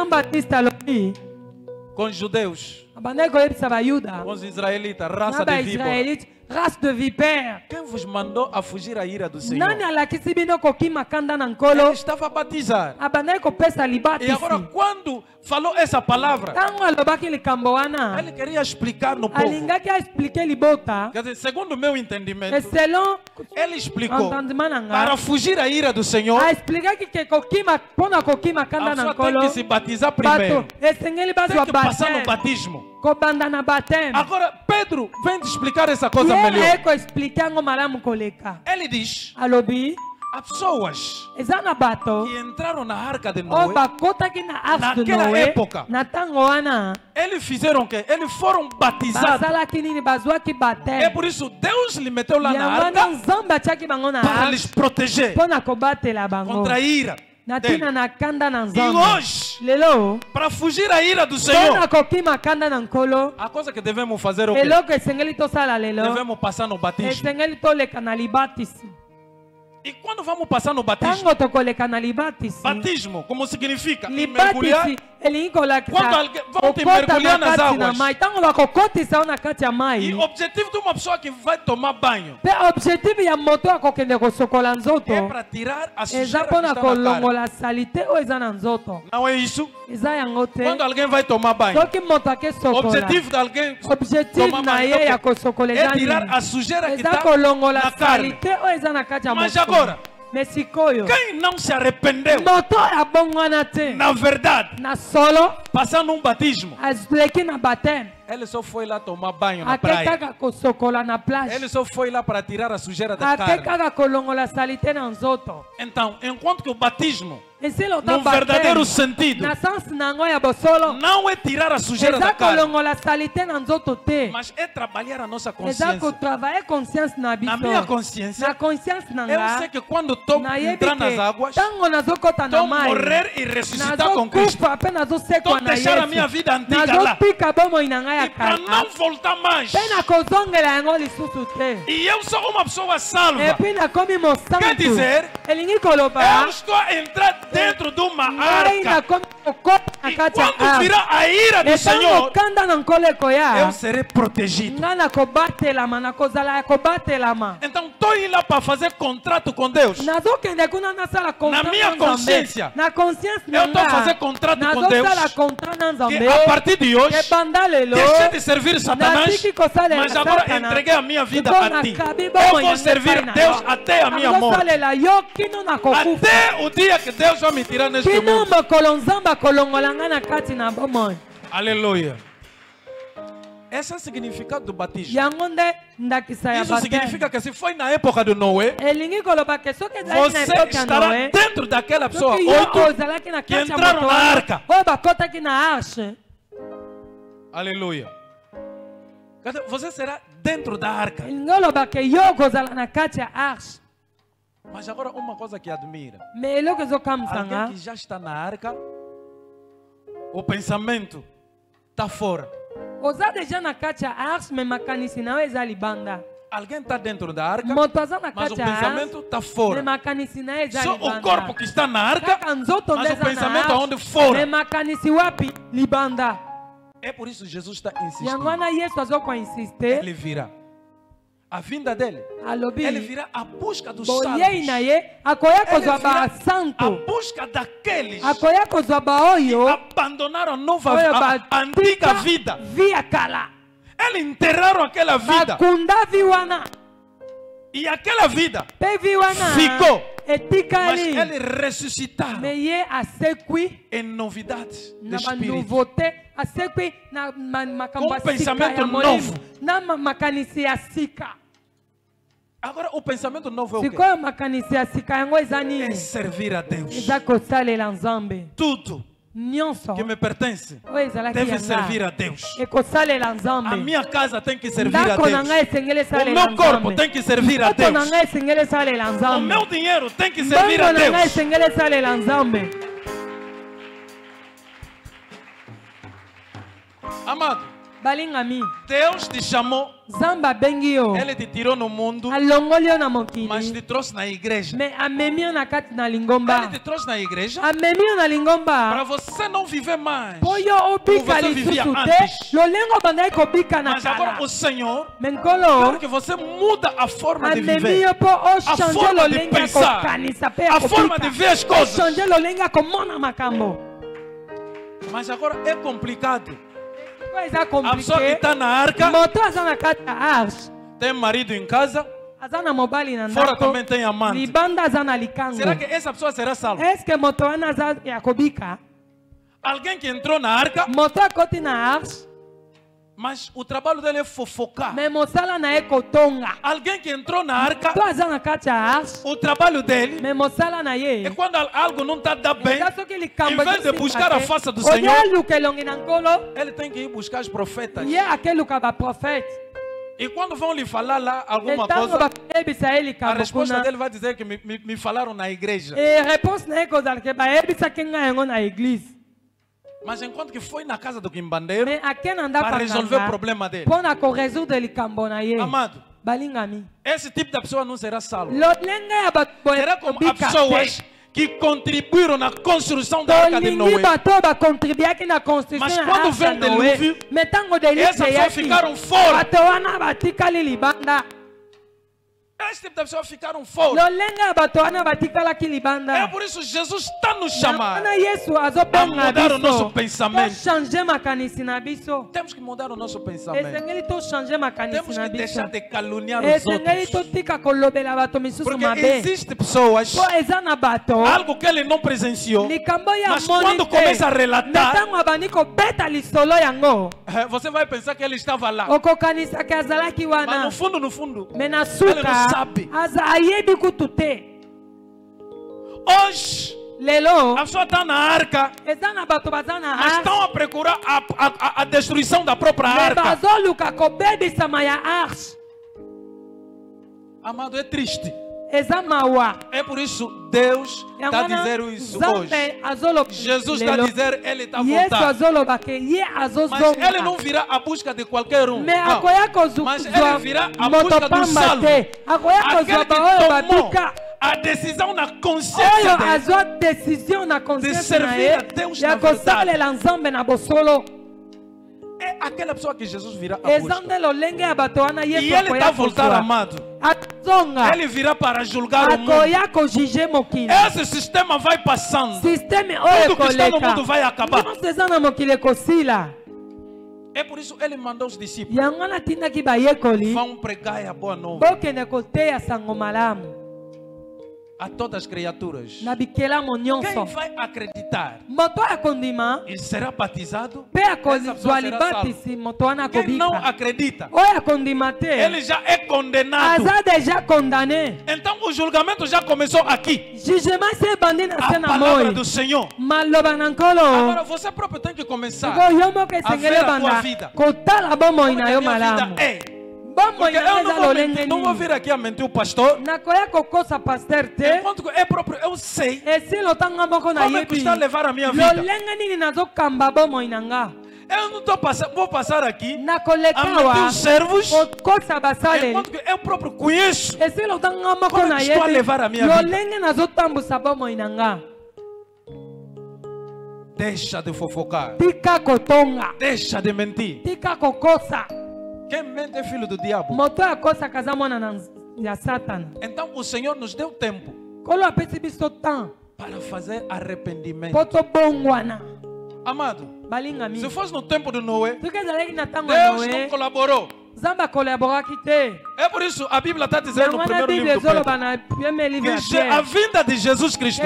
com os judeus, com os israelitas, raça de víbora, quem vos mandou a fugir à ira do Senhor? Ele estava a batizar. E agora quando falou essa palavra, ele queria explicar no povo. Quer dizer, segundo o meu entendimento, ele explicou para fugir à ira do Senhor, a pessoa tem que se batizar primeiro, tem que passar no batismo. Agora Pedro vem te explicar essa coisa melhor. Ele diz: há pessoas que entraram na arca de Noé. Naquela época, eles fizeram o quê? Eles foram batizados. É por isso Deus lhe meteu lá na arca para lhes proteger contra a ira. E hoje, para fugir à ira do Senhor, a coisa que devemos fazer é o quê? Devemos passar no batismo. E quando vamos passar no batismo, batismo, como significa? Mergulhar. Quando alguém vão te mergulhar nas águas. E o objetivo de uma pessoa que vai tomar banho é para tirar a sujeira que está na cara. Não é isso? Quando alguém vai tomar banho, o objetivo de alguém tomar banho é tirar a sujeira que está na carne. Mas agora, quem não se arrependeu, na verdade, passando um batismo, ele só foi lá tomar banho na praia. Ele só foi lá para tirar a sujeira da carne. Então, enquanto que o batismo, no verdadeiro sentido, não é tirar a sujeira da carne, mas é trabalhar a nossa consciência. Na minha consciência, eu sei que quando estou entrando nas águas, estou morrer e ressuscitar com Cristo. Estou deixar a minha vida antiga lá. E para não voltar mais. E eu sou uma pessoa salva. Quer dizer, eu estou a entrar dentro de uma arca. E quando virar a ira do Senhor, eu serei protegido. Então estou indo lá para fazer contrato com Deus. Na minha consciência, eu estou a fazer contrato com Deus. Que a partir de hoje, deixei de servir Satanás, mas agora entreguei a minha vida a ti. Eu vou servir Deus até a minha morte. Até o dia que Deus vai me tirar neste mundo. Aleluia. Esse é o significado do batismo. Isso significa que se foi na época de Noé, você estará dentro daquela pessoa 8 que entraram na arca. Aleluia. Você será dentro da arca. Mas agora uma coisa que admira. Alguém que já está na arca, o pensamento está fora. Alguém está dentro da arca, mas o pensamento está fora. Só o corpo que está na arca, mas o pensamento aonde fora. É por isso que Jesus está insistindo. Ele virá. A vinda dele, ele virá à busca dos salvos. Ele virá à busca daqueles que abandonaram a antiga vida. Eles enterraram aquela vida. E aquela vida ficou. Mas ele ressuscitaram em novidade de espírito. Um pensamento novo. Agora o pensamento novo é o quê? É servir a Deus. Tudo que me pertence deve servir a Deus. A minha casa tem que servir a Deus. O meu corpo tem que servir a Deus. O meu dinheiro tem que servir a Deus. Amado, Deus te chamou. Ele te tirou no mundo, mas te trouxe na igreja. Ele te trouxe na igreja para você não viver mais como você vivia antes. Mas agora o Senhor quer que você muda a forma de viver, a forma de pensar, a forma de ver as coisas. Mas agora é complicado. A pessoa que está na arca tem marido em casa, fora também tem amante. Será que essa pessoa será salva? Alguém que entrou na arca, Mas o trabalho dele é fofocar. Alguém que entrou na arca, o trabalho dele é quando algo não está dando bem, em vez de buscar a face do Senhor, ele tem que ir buscar os profetas. E quando vão lhe falar lá alguma coisa, a resposta dele vai dizer que me falaram na igreja. Mas enquanto que foi na casa do quimbandeiro para resolver o problema dele. Amado, esse tipo de pessoa não será salvo. Será como as pessoas que contribuíram na construção da arca de Noé. Mas quando vem o dilúvio, essas pessoas ficaram fora. Esse tipo de pessoas ficaram fora. É por isso que Jesus está nos chamando a mudar o nosso pensamento. Temos que mudar o nosso pensamento. Temos que deixar de caluniar os outros. Porque existem pessoas, algo que ele não presenciou, mas quando começa a relatar, você vai pensar que ele estava lá. Mas no fundo, ele não sabe. Hoje, a pessoa está na arca, mas estão a procurar a destruição da própria arca. Amado, é triste. É por isso Deus está dizendo isso hoje. Jesus está dizendo, ele está voltando. Mas ele não virá à busca de qualquer um. Não. Mas ele virá à busca do salvo. Aquele que tomou a decisão na consciência dele de servir a Deus na verdade. É aquela pessoa que Jesus virá a busca. E ele está voltando, amado. Ele virá para julgar o mundo. Esse sistema vai passando. Tudo que está no mundo vai acabar. É por isso que ele mandou os discípulos. Vão pregar a boa nova a todas as criaturas. Quem vai acreditar e será batizado, essa pessoa será salva. Quem não acredita, ele já é condenado. Então o julgamento já começou aqui. A palavra do Senhor. Agora você próprio tem que começar a ver a tua vida. Como a minha vida é. Porque eu não vou vir aqui a mentir o pastor. Enquanto que é próprio, eu sei como é que está a levar a minha vida. Eu não vou passar aqui a mentir os servos. Enquanto que eu próprio conheço como é que estou a levar a minha vida. Deixa de fofocar. Deixa de mentir. Quem mente é filho do diabo. Então o Senhor nos deu tempo para fazer arrependimento. Amado, se fosse no tempo de Noé, Deus não colaborou. É por isso a Bíblia está dizendo no primeiro livro do Pedro que a vinda de Jesus Cristo,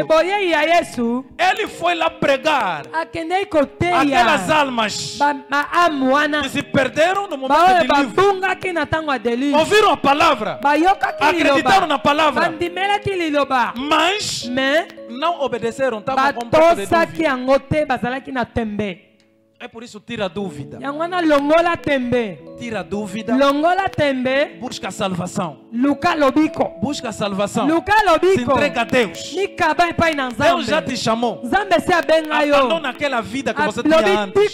ele foi lá pregar aquelas almas que se perderam no momento de livro. Ouviram a palavra, acreditaram na palavra, mas não obedeceram, estavam com um pouco de dúvida. É por isso tira dúvida. Tira dúvida. Busca salvação. Busca salvação. Se entrega a Deus. Deus já te chamou. Abandona aquela vida que você tinha antes.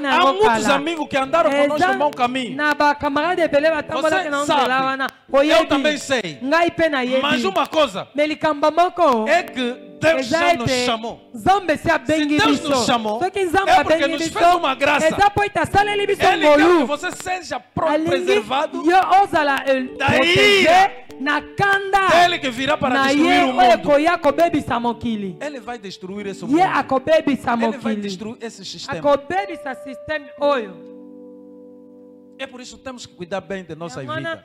Há muitos amigos que andaram conosco no bom caminho. Você sabe. Eu também sei. Mas uma coisa é que Deus já nos chamou. Se Deus nos chamou, é porque nos fez uma graça. Ele quer que você seja preservado da ira dele que virá para destruir o mundo. Ele vai destruir esse mundo. Ele vai destruir esse sistema. É por isso que temos que cuidar bem da nossa vida.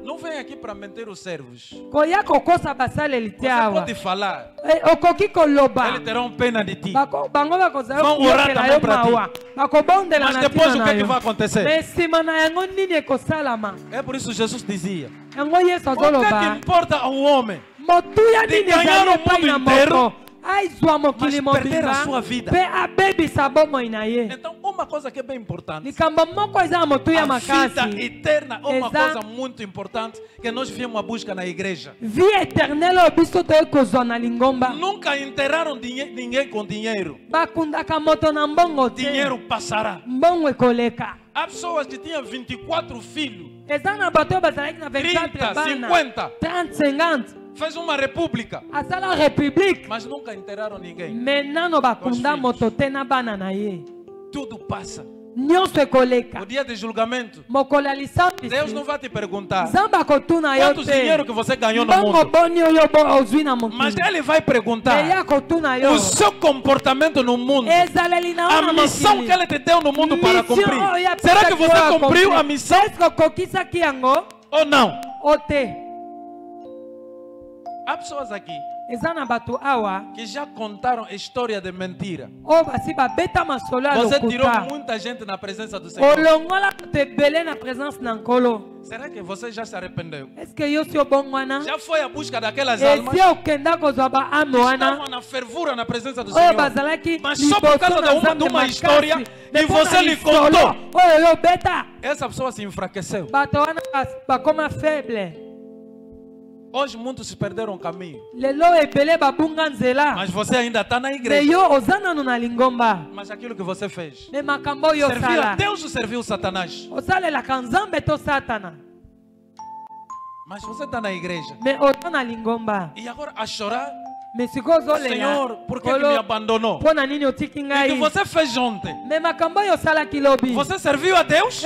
Não vem aqui para mentir os servos. Você pode falar. Eles terão pena de ti. Vão orar também para ti. Mas depois o que, é que vai acontecer? É por isso que Jesus dizia: o que é que importa ao homem de ganhar o mundo inteiro, mas perder a sua vida? Então, uma coisa que é bem importante, a vida eterna é uma coisa muito importante que nós viemos a buscar na igreja. Nunca enterraram ninguém com dinheiro. Dinheiro passará. Há pessoas que tinham 24 filhos, 30, 50, fez uma república, mas nunca enterraram ninguém. Tudo passa. O dia de julgamento, Deus não vai te perguntar quanto dinheiro que você ganhou no mundo, mas Ele vai perguntar o seu comportamento no mundo, a missão que Ele te deu no mundo para cumprir. Será que você cumpriu a missão ou não? Há pessoas aqui que já contaram história de mentira. Você tirou muita gente na presença do Senhor. Será que você já se arrependeu? Já foi à busca daquelas almas que estavam na fervura na presença do Senhor, mas só por causa de uma história que você lhe contou, essa pessoa se enfraqueceu. Hoje muitos se perderam o caminho, mas você ainda está na igreja. Mas aquilo que você fez, serviu a Deus ou serviu Satanás? Mas você está na igreja e agora a chorar: Senhor, por que me abandonou? E que você fez ontem? Você serviu a Deus?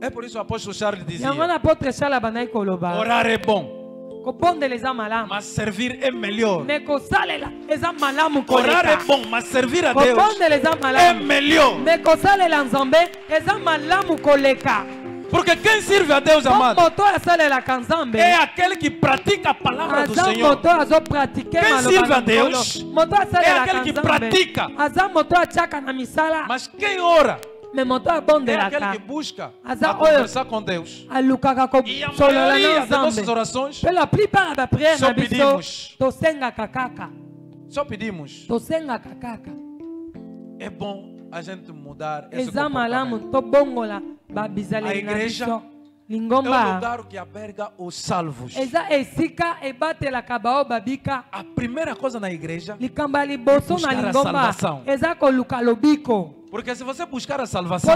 É por isso o apóstolo Charles dizia: orar é bom, mas servir é melhor. Orar é bom, mas servir a Deus é melhor. Porque quem serve a Deus, amado, é aquele que pratica a palavra do Senhor. Quem serve a Deus é aquele que pratica. Mas quem ora é aquele que busca a conversar com Deus. E a maioria das nossas orações só pedimos. É bom a gente mudar esse comportamento. A igreja é o lugar que alberga os salvos. A primeira coisa na igreja é buscar a salvação. Porque se você buscar a salvação,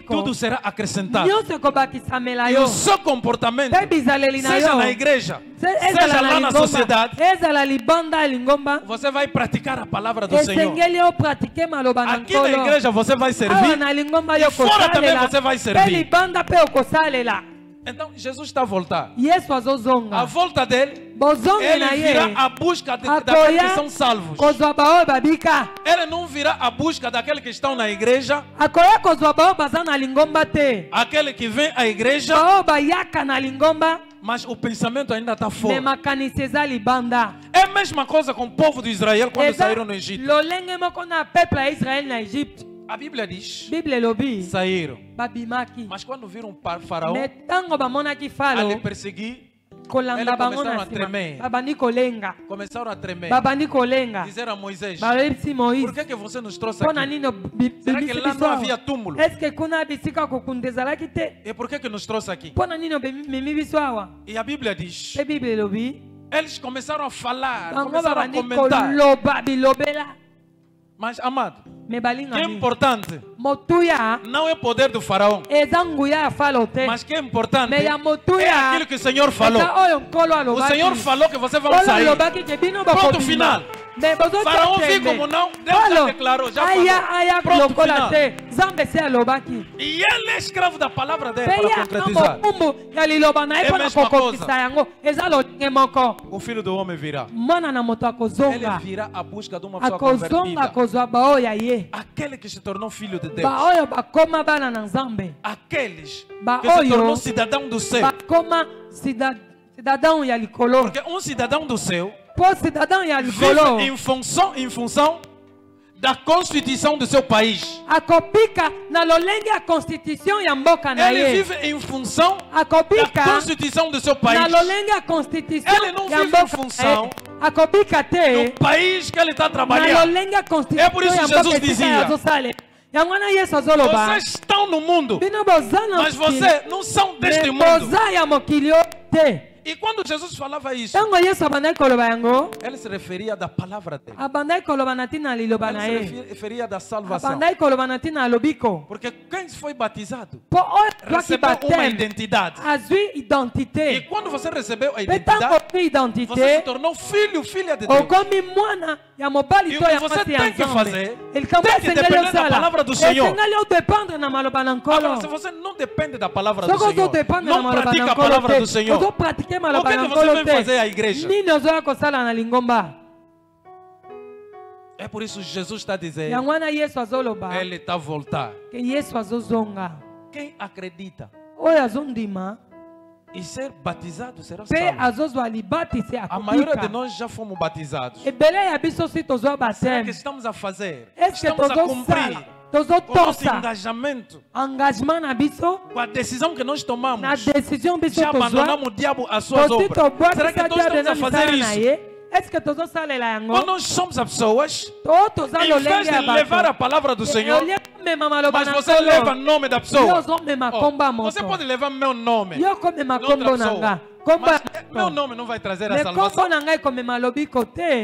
tudo será acrescentado. E o seu comportamento, seja na igreja, seja lá na sociedade, você vai praticar a palavra do Senhor. Aqui na igreja você vai servir, e fora também você vai servir. Então Jesus está a voltar. A volta dele, ele virá à busca daqueles que são salvos. Ele não virá à busca daqueles que estão na igreja. Aquele que vem à igreja, mas o pensamento ainda está fora. É a mesma coisa com o povo de Israel quando saíram no Egito. A Bíblia diz: saíram. Mas quando viram o faraó a lhe perseguir, eles começaram a tremer. Começaram a tremer. Dizer a Moisés: por que você nos trouxe aqui? Será que lá não havia túmulo? E por que nos trouxe aqui? E a Bíblia diz: eles começaram a falar, começaram a comentar. Mas, amado, que é importante não é o poder do faraó, mas que é importante é aquilo que o Senhor falou. O Senhor falou que vocês vão sair. Pronto, final. Pharaon vit comme non, Deus já declarou, já falou. Pronto, final. E ele é escravo da palavra dele para concretizar. É a mesma coisa. O filho do homem virá. Ele virá à busca de uma pessoa convertida. Aquele que se tornou filho de Deus. Aqueles que se tornou cidadão do céu. Porque um cidadão do céu vive em função da constituição do seu país. Ele vive em função da constituição do seu país. Ele não vive em função do país que ele está trabalhando. É por isso que Jesus dizia: vocês estão no mundo, mas vocês não são deste mundo. E quando Jesus falava isso, ele se referia da palavra dele. Ele se referia da salvação. Porque quem foi batizado recebeu uma identidade. E quando você recebeu a identidade, você se tornou filho, filha de Deus. E o que você tem que fazer, tem que depender da palavra do Senhor. Agora, se você não depende da palavra do Senhor, não pratica a palavra do Senhor, o que você vai fazer à igreja? É por isso que Jesus está dizendo, ele está a voltar. Quem acredita e ser batizado será salvo. A maioria de nós já fomos batizados. Será que estamos a fazer? Estamos a cumprir com o nosso engajamento, com a decisão que nós tomamos, já abandonamos o diabo às suas obras. Será que nós estamos a fazer isso? Quando nós somos as pessoas, em vez de levar a palavra do Senhor, mas você leva o nome da pessoa. Você pode levar meu nome, outra pessoa, mas meu nome não vai trazer a salvação.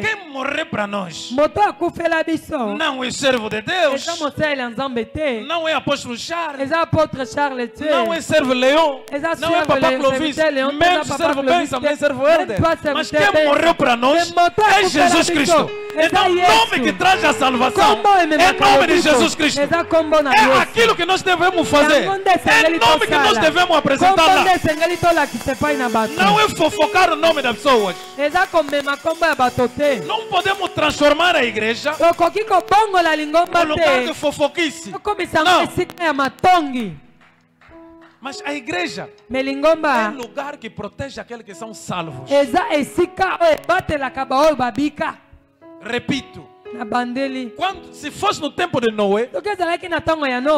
Quem morrer para nós não é servo de Deus, não é apóstolo Charles, não é servo Leão, não é papá Clovis, menos servo Ben, também servo Helder. Mas quem morreu para nós é Jesus Cristo. Então o nome que traz a salvação é o nome de Jesus Cristo. É aquilo que nós devemos fazer. É o nome que nós devemos apresentar lá. Não é fofocar o nome das pessoas. Não podemos transformar a igreja no lugar de fofoquice. Não. Mas a igreja é um lugar que protege aqueles que são salvos. Repito, se fosse no tempo de Noé,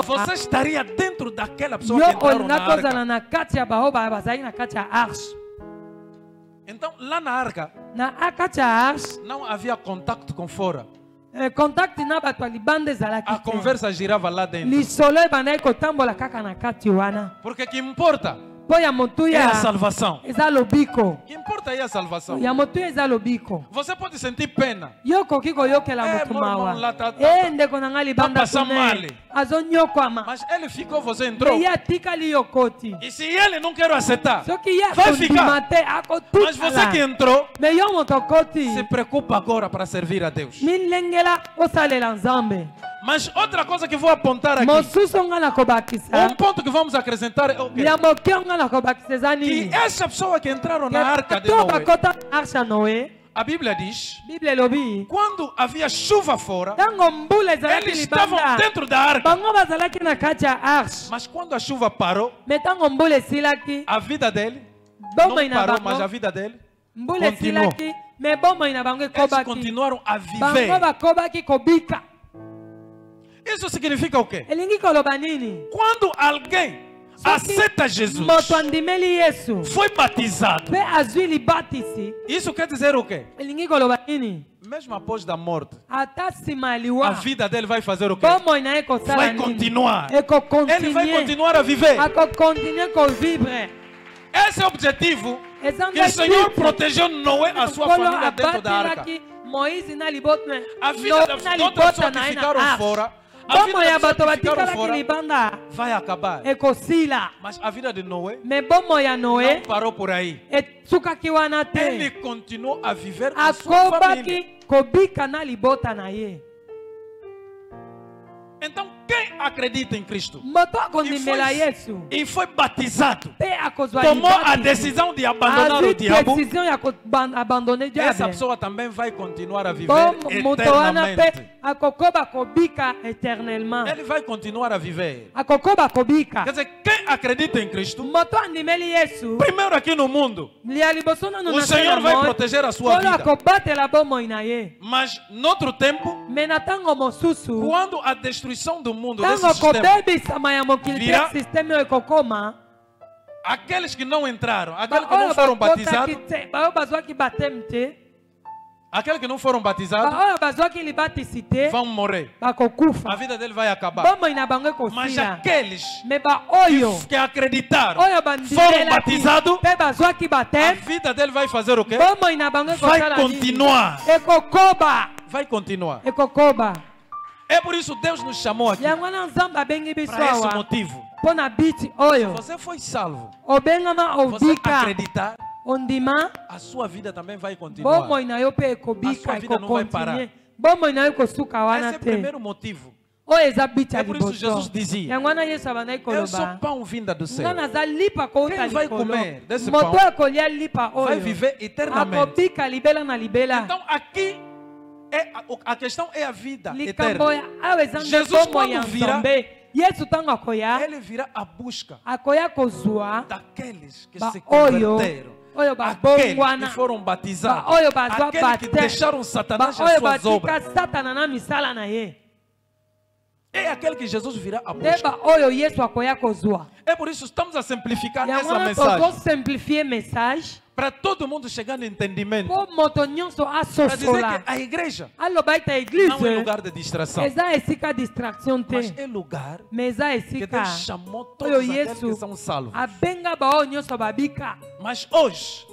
você estaria dentro daquela pessoa que entraram na arca. Então, lá na arca, não havia contato com fora. A conversa girava lá dentro. Porque o que importa é a salvação. O que importa é a salvação. Você pode sentir pena. Meu irmão lá está passando mal. Mas ele ficou, você entrou. E se ele não quer aceitar, vai ficar. Mas você que entrou, se preocupa agora para servir a Deus. Mas outra coisa que vou apontar aqui, um ponto que vamos acrescentar é que essa pessoa que entraram na arca de Noé, a Bíblia diz, quando havia chuva fora, eles estavam dentro da arca. Mas quando a chuva parou, a vida dele não parou, mas a vida dele continuou. Eles continuaram a viver. Isso significa o quê? Quando alguém aceita Jesus, foi batizado, isso quer dizer o quê? Mesmo após da morte, a vida dele vai fazer o quê? Vai continuar. Ele vai continuar a viver. Esse é o objetivo que o Senhor protegeu Noé e a sua família dentro da arca. A vida das outras pessoas que ficaram fora, Bomo ya bato batikala libanda vai acabar. ekosila. Mas a vida de Noé Me bomo ya Noé não parou por aí. etsukaki wana te. Ele continuou a viver com sua família. Akobaki kobika na libota na ye. Então, quem acredita em Cristo e foi batizado, tomou a decisão de abandonar o diabo, essa pessoa também vai continuar a viver eternamente. Ele vai continuar a viver. Quer dizer, quem acredita em Cristo, primeiro aqui no mundo, o Senhor vai proteger a sua vida. Mas, no outro tempo, quando a destruição do mundo desse sistema virá, aqueles que não entraram, aqueles que não foram batizados, aqueles que não foram batizados vão morrer. A vida dele vai acabar. Mas aqueles que acreditaram, foram batizados, a vida dele vai fazer o quê? Vai continuar. Vai continuar. É por isso que Deus nos chamou aqui. Para esse motivo. Se você foi salvo, você acreditar, a sua vida também vai continuar. A sua vida não vai parar. Esse é o primeiro motivo. É por isso que Jesus dizia: eu sou pão vindo do céu. Quem vai comer desse pão vai viver eternamente. Então aqui a questão é a vida eterna. Jesus, quando virá, ele virá à busca daqueles que se converteram, aqueles que foram batizados, aqueles que deixaram Satanás as suas obras. É aquele que Jesus virá à busca. É por isso que estamos a simplificar essa mensagem. Para todo mundo chegar no entendimento. Para dizer que a igreja não é lugar de distração. Mas é lugar que Deus chamou todos aqueles que são salvos. Mas hoje,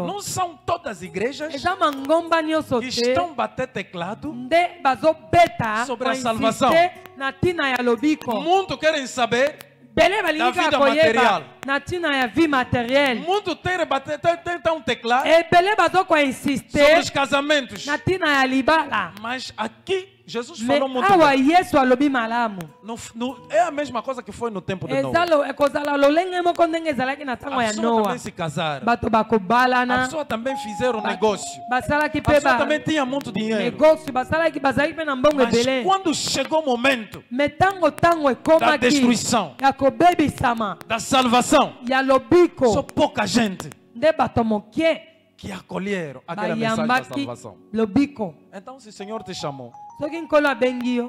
não são todas as igrejas que estão batendo teclado sobre a salvação. O mundo quer saber da vida material. O mundo tem um teclado sobre os casamentos. Mas aqui Jesus falou muito bem. É a mesma coisa que foi no tempo de Noé. A pessoa também se casaram. A pessoa também fizeram negócio. A pessoa também tinha muito dinheiro. Mas quando chegou o momento da destruição, da salvação, só pouca gente que acolheram aquela mensagem da salvação. Então, se o Senhor te chamou,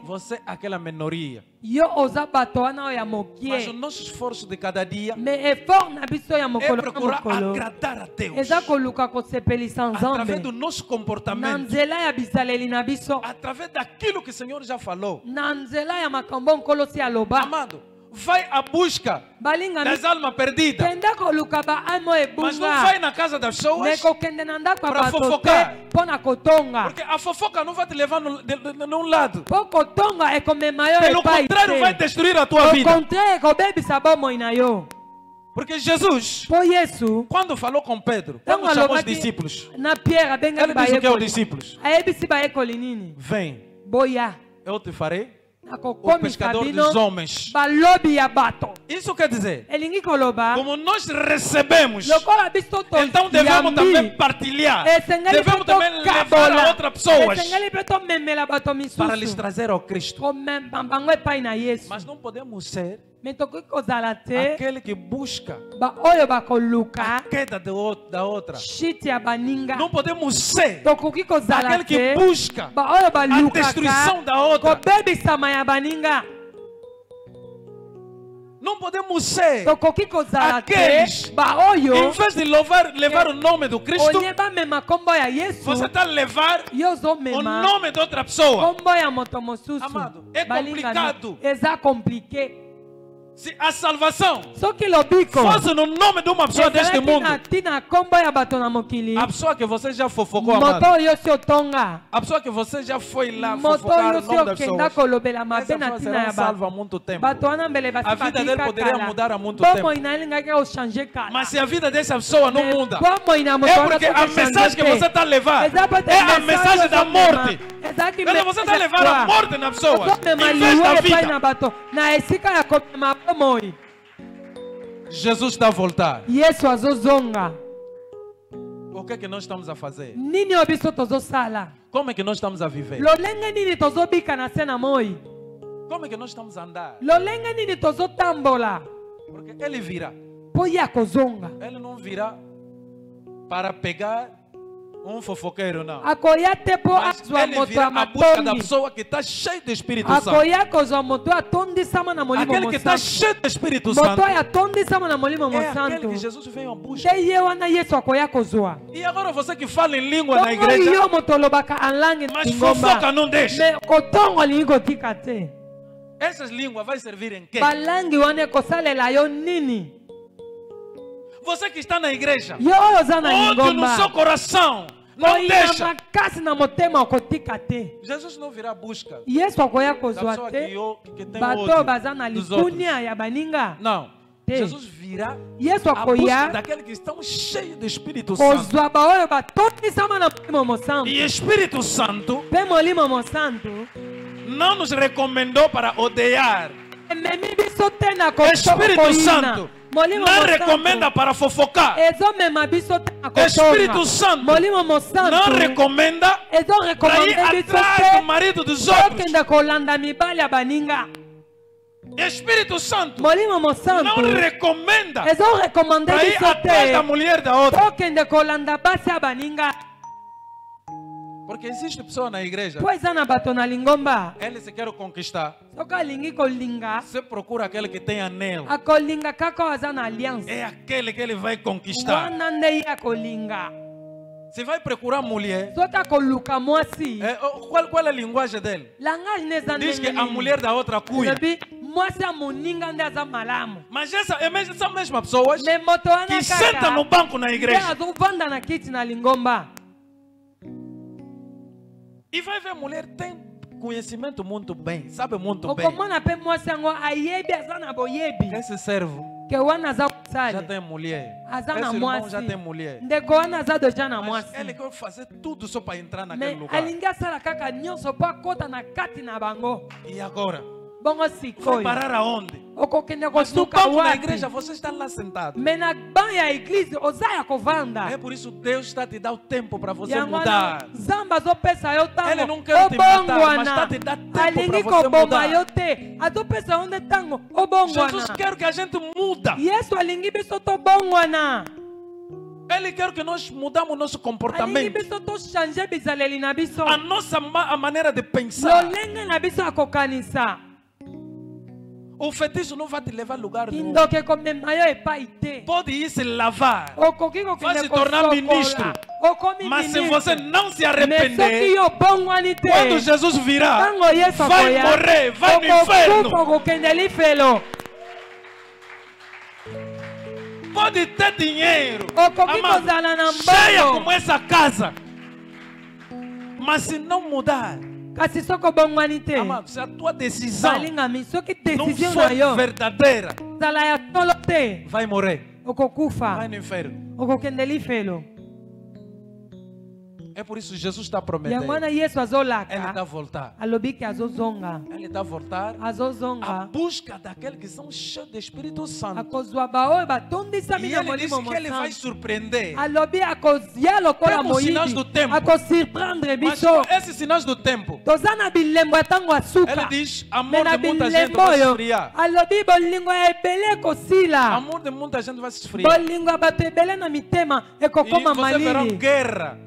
você é aquela minoria. Mas o nosso esforço de cada dia é procurar agradar a Deus através do nosso comportamento, através daquilo que o Senhor já falou. Amado, vai à busca das almas perdidas, mas não vai na casa das pessoas para fofocar, porque a fofoca não vai te levar num lado, pelo contrário vai destruir a tua vida. Porque Jesus, quando falou com Pedro, quando chamou os discípulos, ele disse o que é os discípulos? Vem, eu te farei o pescador dos homens. Isso quer dizer, como nós recebemos, então devemos também partilhar, devemos também levar a outras pessoas para lhes trazer ao Cristo. Mas não podemos ser aquele que busca a queda da outra. Não podemos ser aquele que busca a destruição da outra. Não podemos ser aqueles que, em vez de levar o nome do Cristo, você está a levar o nome de outra pessoa. Amado, é complicado. Se a salvação fosse no nome de uma pessoa deste mundo, a pessoa que você já fofocou, a pessoa que você já foi lá fofocar o nome da pessoa, essa pessoa será salva há muito tempo. A vida dele poderia mudar há muito tempo. Mas se a vida dessa pessoa não muda, é porque a mensagem que você está a levar é a mensagem da morte. Quando você está a levar a morte na pessoa, em vez da vida, Jesus está a voltar. O que é que nós estamos a fazer? Como é que nós estamos a viver? Como é que nós estamos a andar? Porque ele virá. Ele não virá para pegar um fofoqueiro, não. Mas ele virá à busca da pessoa que está cheia de Espírito Santo. Aquele que está cheio de Espírito Santo é aquele que Jesus veio à busca. E agora você que fala em língua na igreja, mas fofoca não deixa. Essas línguas vai servir em quê? Você que está na igreja, ódio no seu coração, não deixa. Jesus não virá à busca da pessoa que tem ódio dos outros. Não. Jesus virá à busca daqueles que estão cheios do Espírito Santo. E Espírito Santo não nos recomendou para odiar. Espírito Santo não recomenda para fofocar. Espírito Santo não recomenda para ir atrás do marido dos outros. Espírito Santo não recomenda para ir atrás da mulher da outra. Porque existe pessoa na igreja, ele se quer conquistar. Você procura aquele que tem anel. É aquele que ele vai conquistar. Você vai procurar mulher. Qual é a linguagem dele? Diz que a mulher da outra cuida. Mas essa mesma pessoa que senta no banco na igreja e vai ver a mulher tem conhecimento muito bem, sabe muito bem. Esse servo já tem mulher. Esse irmão já tem mulher. Mas ele quer fazer tudo só para entrar naquele lugar. E agora? Vai parar aonde? Mas no banco da igreja você está lá sentado. É por isso Deus está a te dar o tempo para você mudar. Ele não quer te matar, mas está a te dar tempo para você mudar. Jesus quer que a gente muda. Ele quer que nós mudamos nosso comportamento, a nossa maneira de pensar. O feitiço não vai te levar a lugar nenhum. Pode ir se lavar, vai se tornar ministro. Mas se você não se arrepender, quando Jesus virá, vai morrer, vai no inferno. Pode ter dinheiro, cheia como essa casa, mas se não mudar, amado, se a tua decisão não for verdadeira, vai morrer, vai no inferno. É por isso que Jesus está prometendo. Ele está a voltar. Ele está a voltar à busca daqueles que são cheios do Espírito Santo. E ele disse que ele vai surpreender. Temos sinais do tempo. Mas com esses sinais do tempo, ele diz: amor de muita gente vai se esfriar. Amor de muita gente vai se esfriar. E você verá guerra.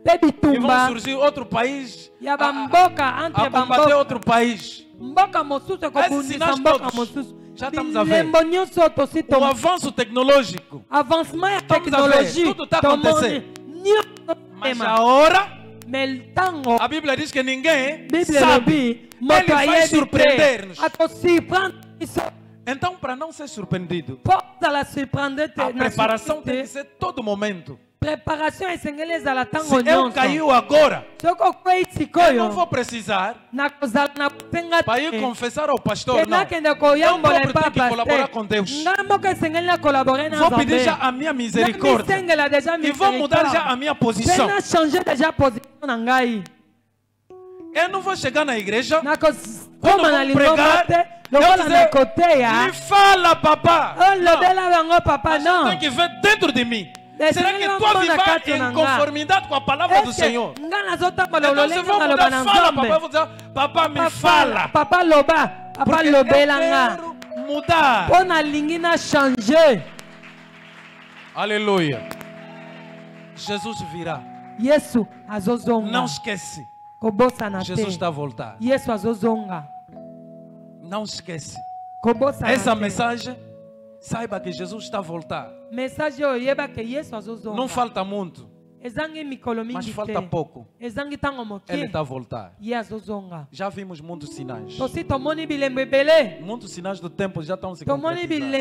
E vão surgir outro país a combater outro país. Esses sinais todos já estamos a ver. O avanço tecnológico, estamos a ver, tudo está acontecendo. Mas a hora, a Bíblia diz que ninguém sabe. Ele vai surpreender-nos. Então, para não ser surpreendido, a preparação tem que ser todo momento. Preparação é se eu caiu agora, eu não vou precisar para ir confessar ao pastor, não. Eu vou ter que colaborar com Deus. Vou pedir já a minha misericórdia e vou mudar já a minha posição. Eu não vou chegar na igreja, quando vou pregar, eu dizer, me fala, papá. Não, tem que ver dentro de mim. Será que tu vives em conformidade com a palavra do Senhor? Então se vou mudar, fala, papá. Eu vou dizer, papá, me fala. Porque eu quero mudar. Aleluia. Jesus virá. Não esquece. Jesus está a voltar. Não esquece. Essa mensagem, saiba que Jesus está a voltar. Não falta muito, mas falta pouco. Ele está a voltar. Já vimos muitos sinais. Muitos sinais do tempo já estão se concretizando.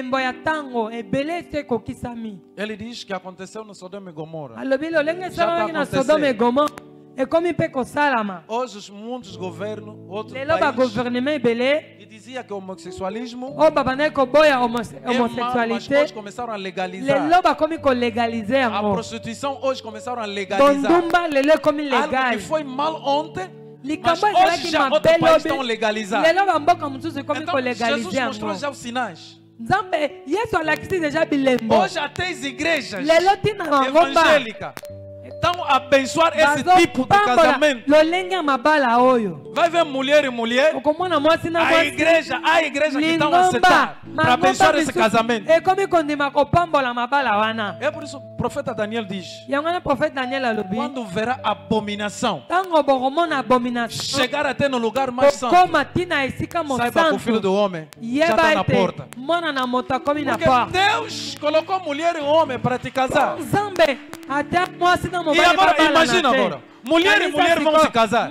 Ele diz que aconteceu no Sodoma e Gomorra. Já está acontecendo. Hoje muitos governos, outros países, que dizia que o homossexualismo é mal, mas hoje começaram a legalizar. A prostituição hoje começaram a legalizar. Algo que foi mal ontem, mas hoje já outros países estão legalizando. Então Jesus mostrou já os sinais. Hoje até as igrejas evangélicas estão a abençoar esse tipo de casamento. Vai ver mulher e mulher. A igreja que estão a aceitar para abençoar esse casamento. É por isso o profeta Daniel diz: quando verá abominação chegar até no lugar mais santo, saiba que o Filho do Homem já está na porta. Porque Deus colocou mulher e homem para te casar. E agora, imagina agora, mulher e mulher vão se casar.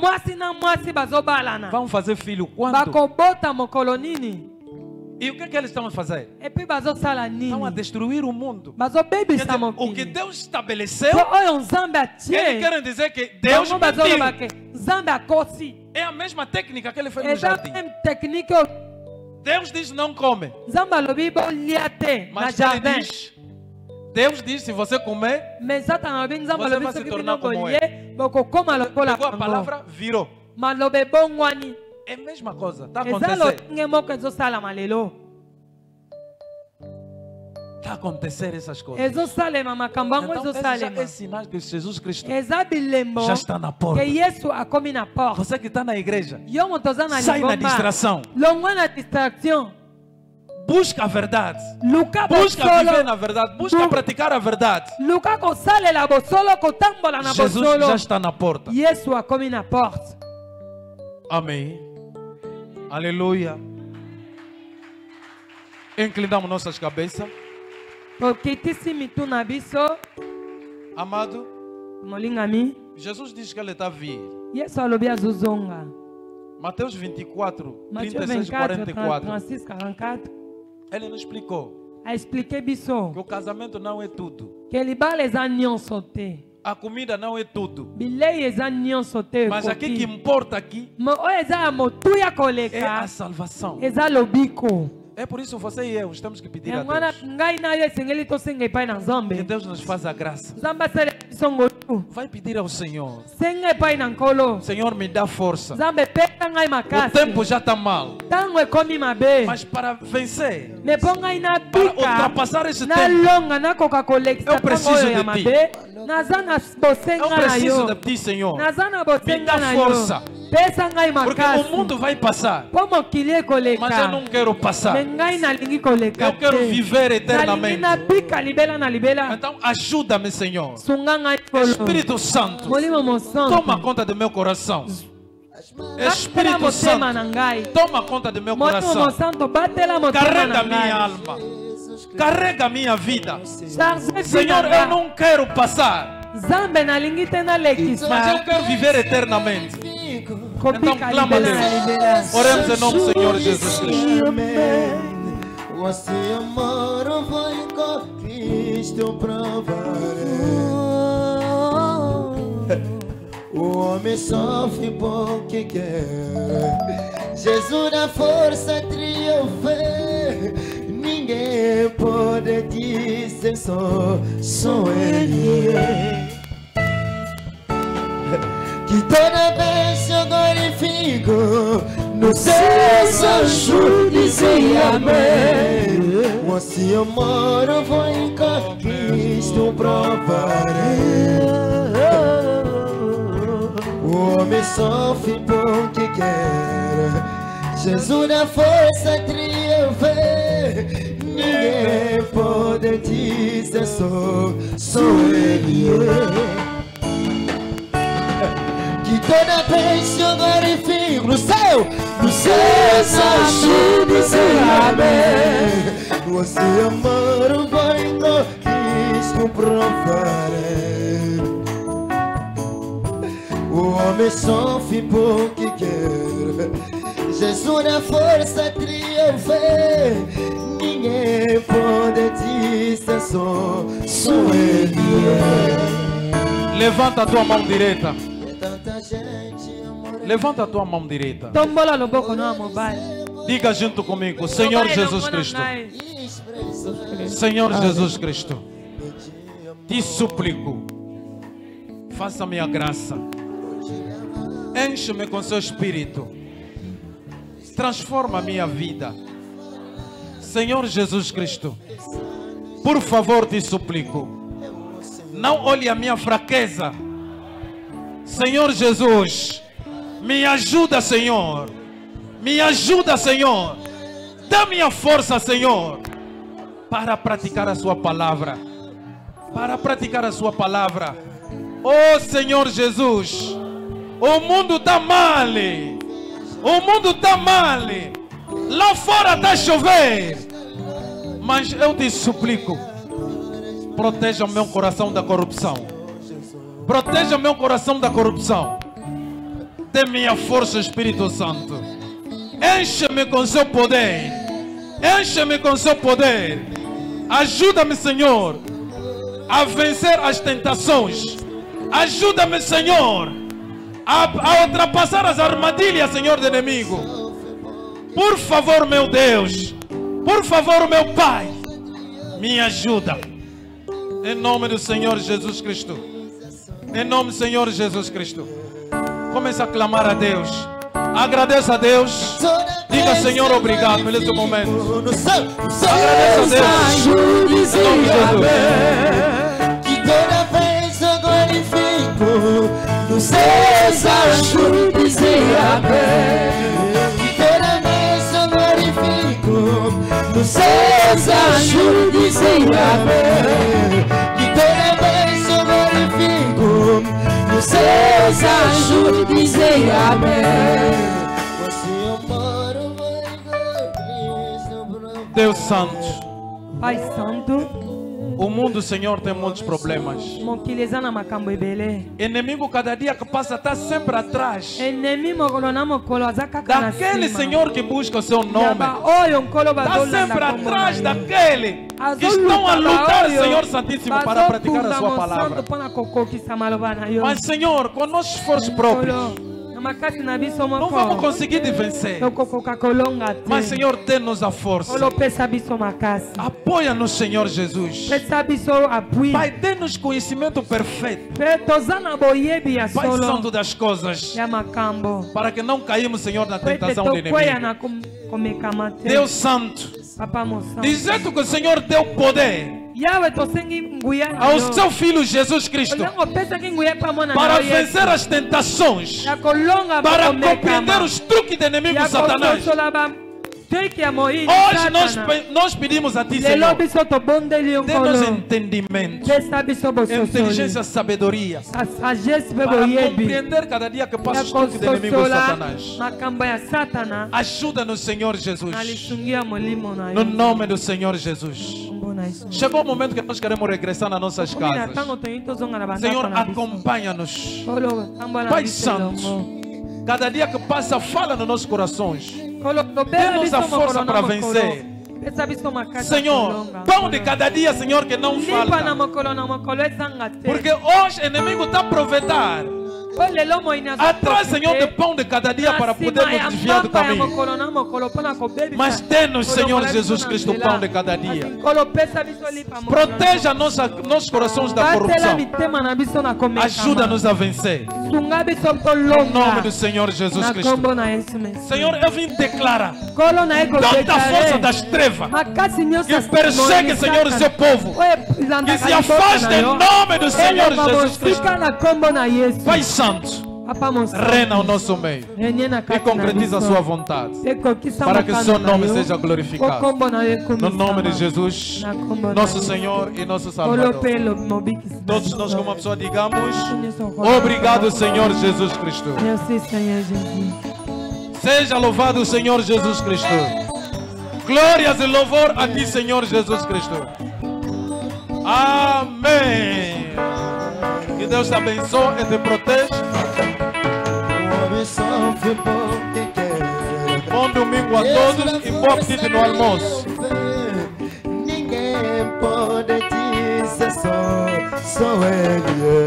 Vão fazer filho quando? E o que eles estão a fazer? Estão a destruir o mundo. Dizer, o que Deus estabeleceu, eles querem dizer que Deus mentiu. É a mesma técnica que ele fez no jardim. Deus diz não come. Mas ele diz, Deus diz, se você comer, você vai se tornar como ele. Pegou a palavra, virou. É a mesma coisa, está acontecendo. Está a acontecer essas coisas. Então, já é sinal que Jesus Cristo já está na porta. Você que está na igreja, sai na distração. Busca a verdade. Busca viver na verdade. Busca praticar a verdade. Jesus já está na porta. Amém. Aleluia. Inclinamos nossas cabeças. Amado, Jesus diz que ele está a vir. Mateus 24, 36 e 44. Ele nos explicou que o casamento não é tudo. A comida não é tudo. Mas aqui que importa aqui é a salvação. É por isso você e eu temos que pedir a Deus que Deus nos faça a graça. Vai pedir ao Senhor: Senhor, me dá força. O tempo já está mal. Mas para vencer, para ultrapassar esse tempo, eu preciso de Ti. Eu preciso de Ti, Senhor. Me dá força. Porque o mundo vai passar, mas eu não quero passar. Eu quero viver eternamente. Então ajuda-me, Senhor. Espírito Santo, toma conta do meu coração. Espírito Santo, toma conta do meu coração. Carrega minha alma. Carrega minha vida. Senhor, eu não quero passar, mas eu quero viver eternamente. Então clama a Deus. Oremos em nome do Senhor Jesus Cristo. Você amor foi com Cristo provarei. O homem sofre porque quer. Jesus na força triunfa. Ninguém pode dizer só Ele. Que toda vez eu glorifico no céu, anjo dizer amém. Você amor foi com Cristo provarei. O homem sofre porque quer. Jesus na força triunfa. Ninguém pode dizer só Ele. Que toda vez eu glorifico no céu, anjo dizer amém. Você amor vai com Cristo provarei. O homem sofre porque quer. Jesus na força triunfa. Ninguém pode dizer só Ele. Levanta a tua mão direita. Levanta a tua mão direita. Diga junto comigo, Senhor Jesus Cristo. Senhor Jesus Cristo, te suplico, faça-me a graça. Enche-me com seu Espírito. Transforma a minha vida. Senhor Jesus Cristo, por favor te suplico, não olhe a minha fraqueza. Senhor Jesus, me ajuda, Senhor. Me ajuda, Senhor. Dá-me a força, Senhor, para praticar a sua palavra. Para praticar a sua palavra. Oh, Senhor Jesus, o mundo está mal. O mundo está mal. Lá fora está a chover. Mas eu te suplico, proteja o meu coração da corrupção. Proteja o meu coração da corrupção. Dê-me a força, Espírito Santo. Enche-me com seu poder. Enche-me com seu poder. Ajuda-me, Senhor, a vencer as tentações. Ajuda-me, Senhor, a ultrapassar as armadilhas, Senhor, do inimigo. Por favor, meu Deus. Por favor, meu Pai, me ajuda. Em nome do Senhor Jesus Cristo. Em nome do Senhor Jesus Cristo. Comece a clamar a Deus. Agradeça a Deus. Diga, Senhor, obrigado por esse momento. Agradeça a Deus. Em nome de Jesus. Que toda vez eu glorifico nos seus anjos dizer amém. Que toda vez eu glorifico nos seus anjos dizer amém. Que toda vez eu glorifico nos seus anjos dizer amém. Deus Santo, Pai Santo, o mundo, Senhor, tem muitos problemas. Inimigo, cada dia que passa, está sempre atrás daquele, Senhor, que busca o seu nome. Está sempre atrás daquele que estão a lutar, Senhor Santíssimo, para praticar a sua palavra. Mas, Senhor, com nosso esforço próprio, não vamos conseguir de vencer. Mas, Senhor, dê-nos a força. Apoia-nos, Senhor Jesus. Pai, dê-nos conhecimento perfeito. Pai Santo das coisas, para que não caímos, Senhor, na tentação do inimigo. Deus Santo, dizendo que o Senhor deu poder ao seu Filho Jesus Cristo para vencer as tentações, para compreender os truques do inimigo Satanás. Hoje nós pedimos a Ti, Senhor, dê-nos entendimento, inteligência, sabedoria, para compreender cada dia que passa os truques do inimigo Satanás. Ajuda-nos, Senhor Jesus, no nome do Senhor Jesus. Chegou o momento que nós queremos regressar nas nossas casas. Senhor, acompanha-nos. Pai Santo, cada dia que passa, fala nos nossos corações. Dê-nos a força para vencer. Senhor, pão de cada dia, Senhor, que não falta. Porque hoje o inimigo está a aproveitar. Atrás, Senhor, de pão de cada dia para podermos desviar do caminho. Mas dê-nos, Senhor Jesus Cristo, o pão de cada dia. Proteja nossos corações da corrupção. Ajuda-nos a vencer. Em nome do Senhor Jesus Cristo. Senhor, eu vim declarar toda a força das trevas que persegue, Senhor, o seu povo, que se afaste em nome do Senhor Jesus Cristo. Pai Santo, reina o nosso meio e concretiza a sua vontade para que o seu nome seja glorificado. No nome de Jesus, nosso Senhor e nosso Salvador. Todos nós, como uma pessoa, digamos: obrigado, Senhor Jesus Cristo. Seja louvado o Senhor Jesus Cristo. Glórias e louvor a ti, Senhor Jesus Cristo. Amém. Que Deus te abençoe e te proteja. Bom domingo a todos e bom apetite no almoço. Ninguém pode dizer só ele.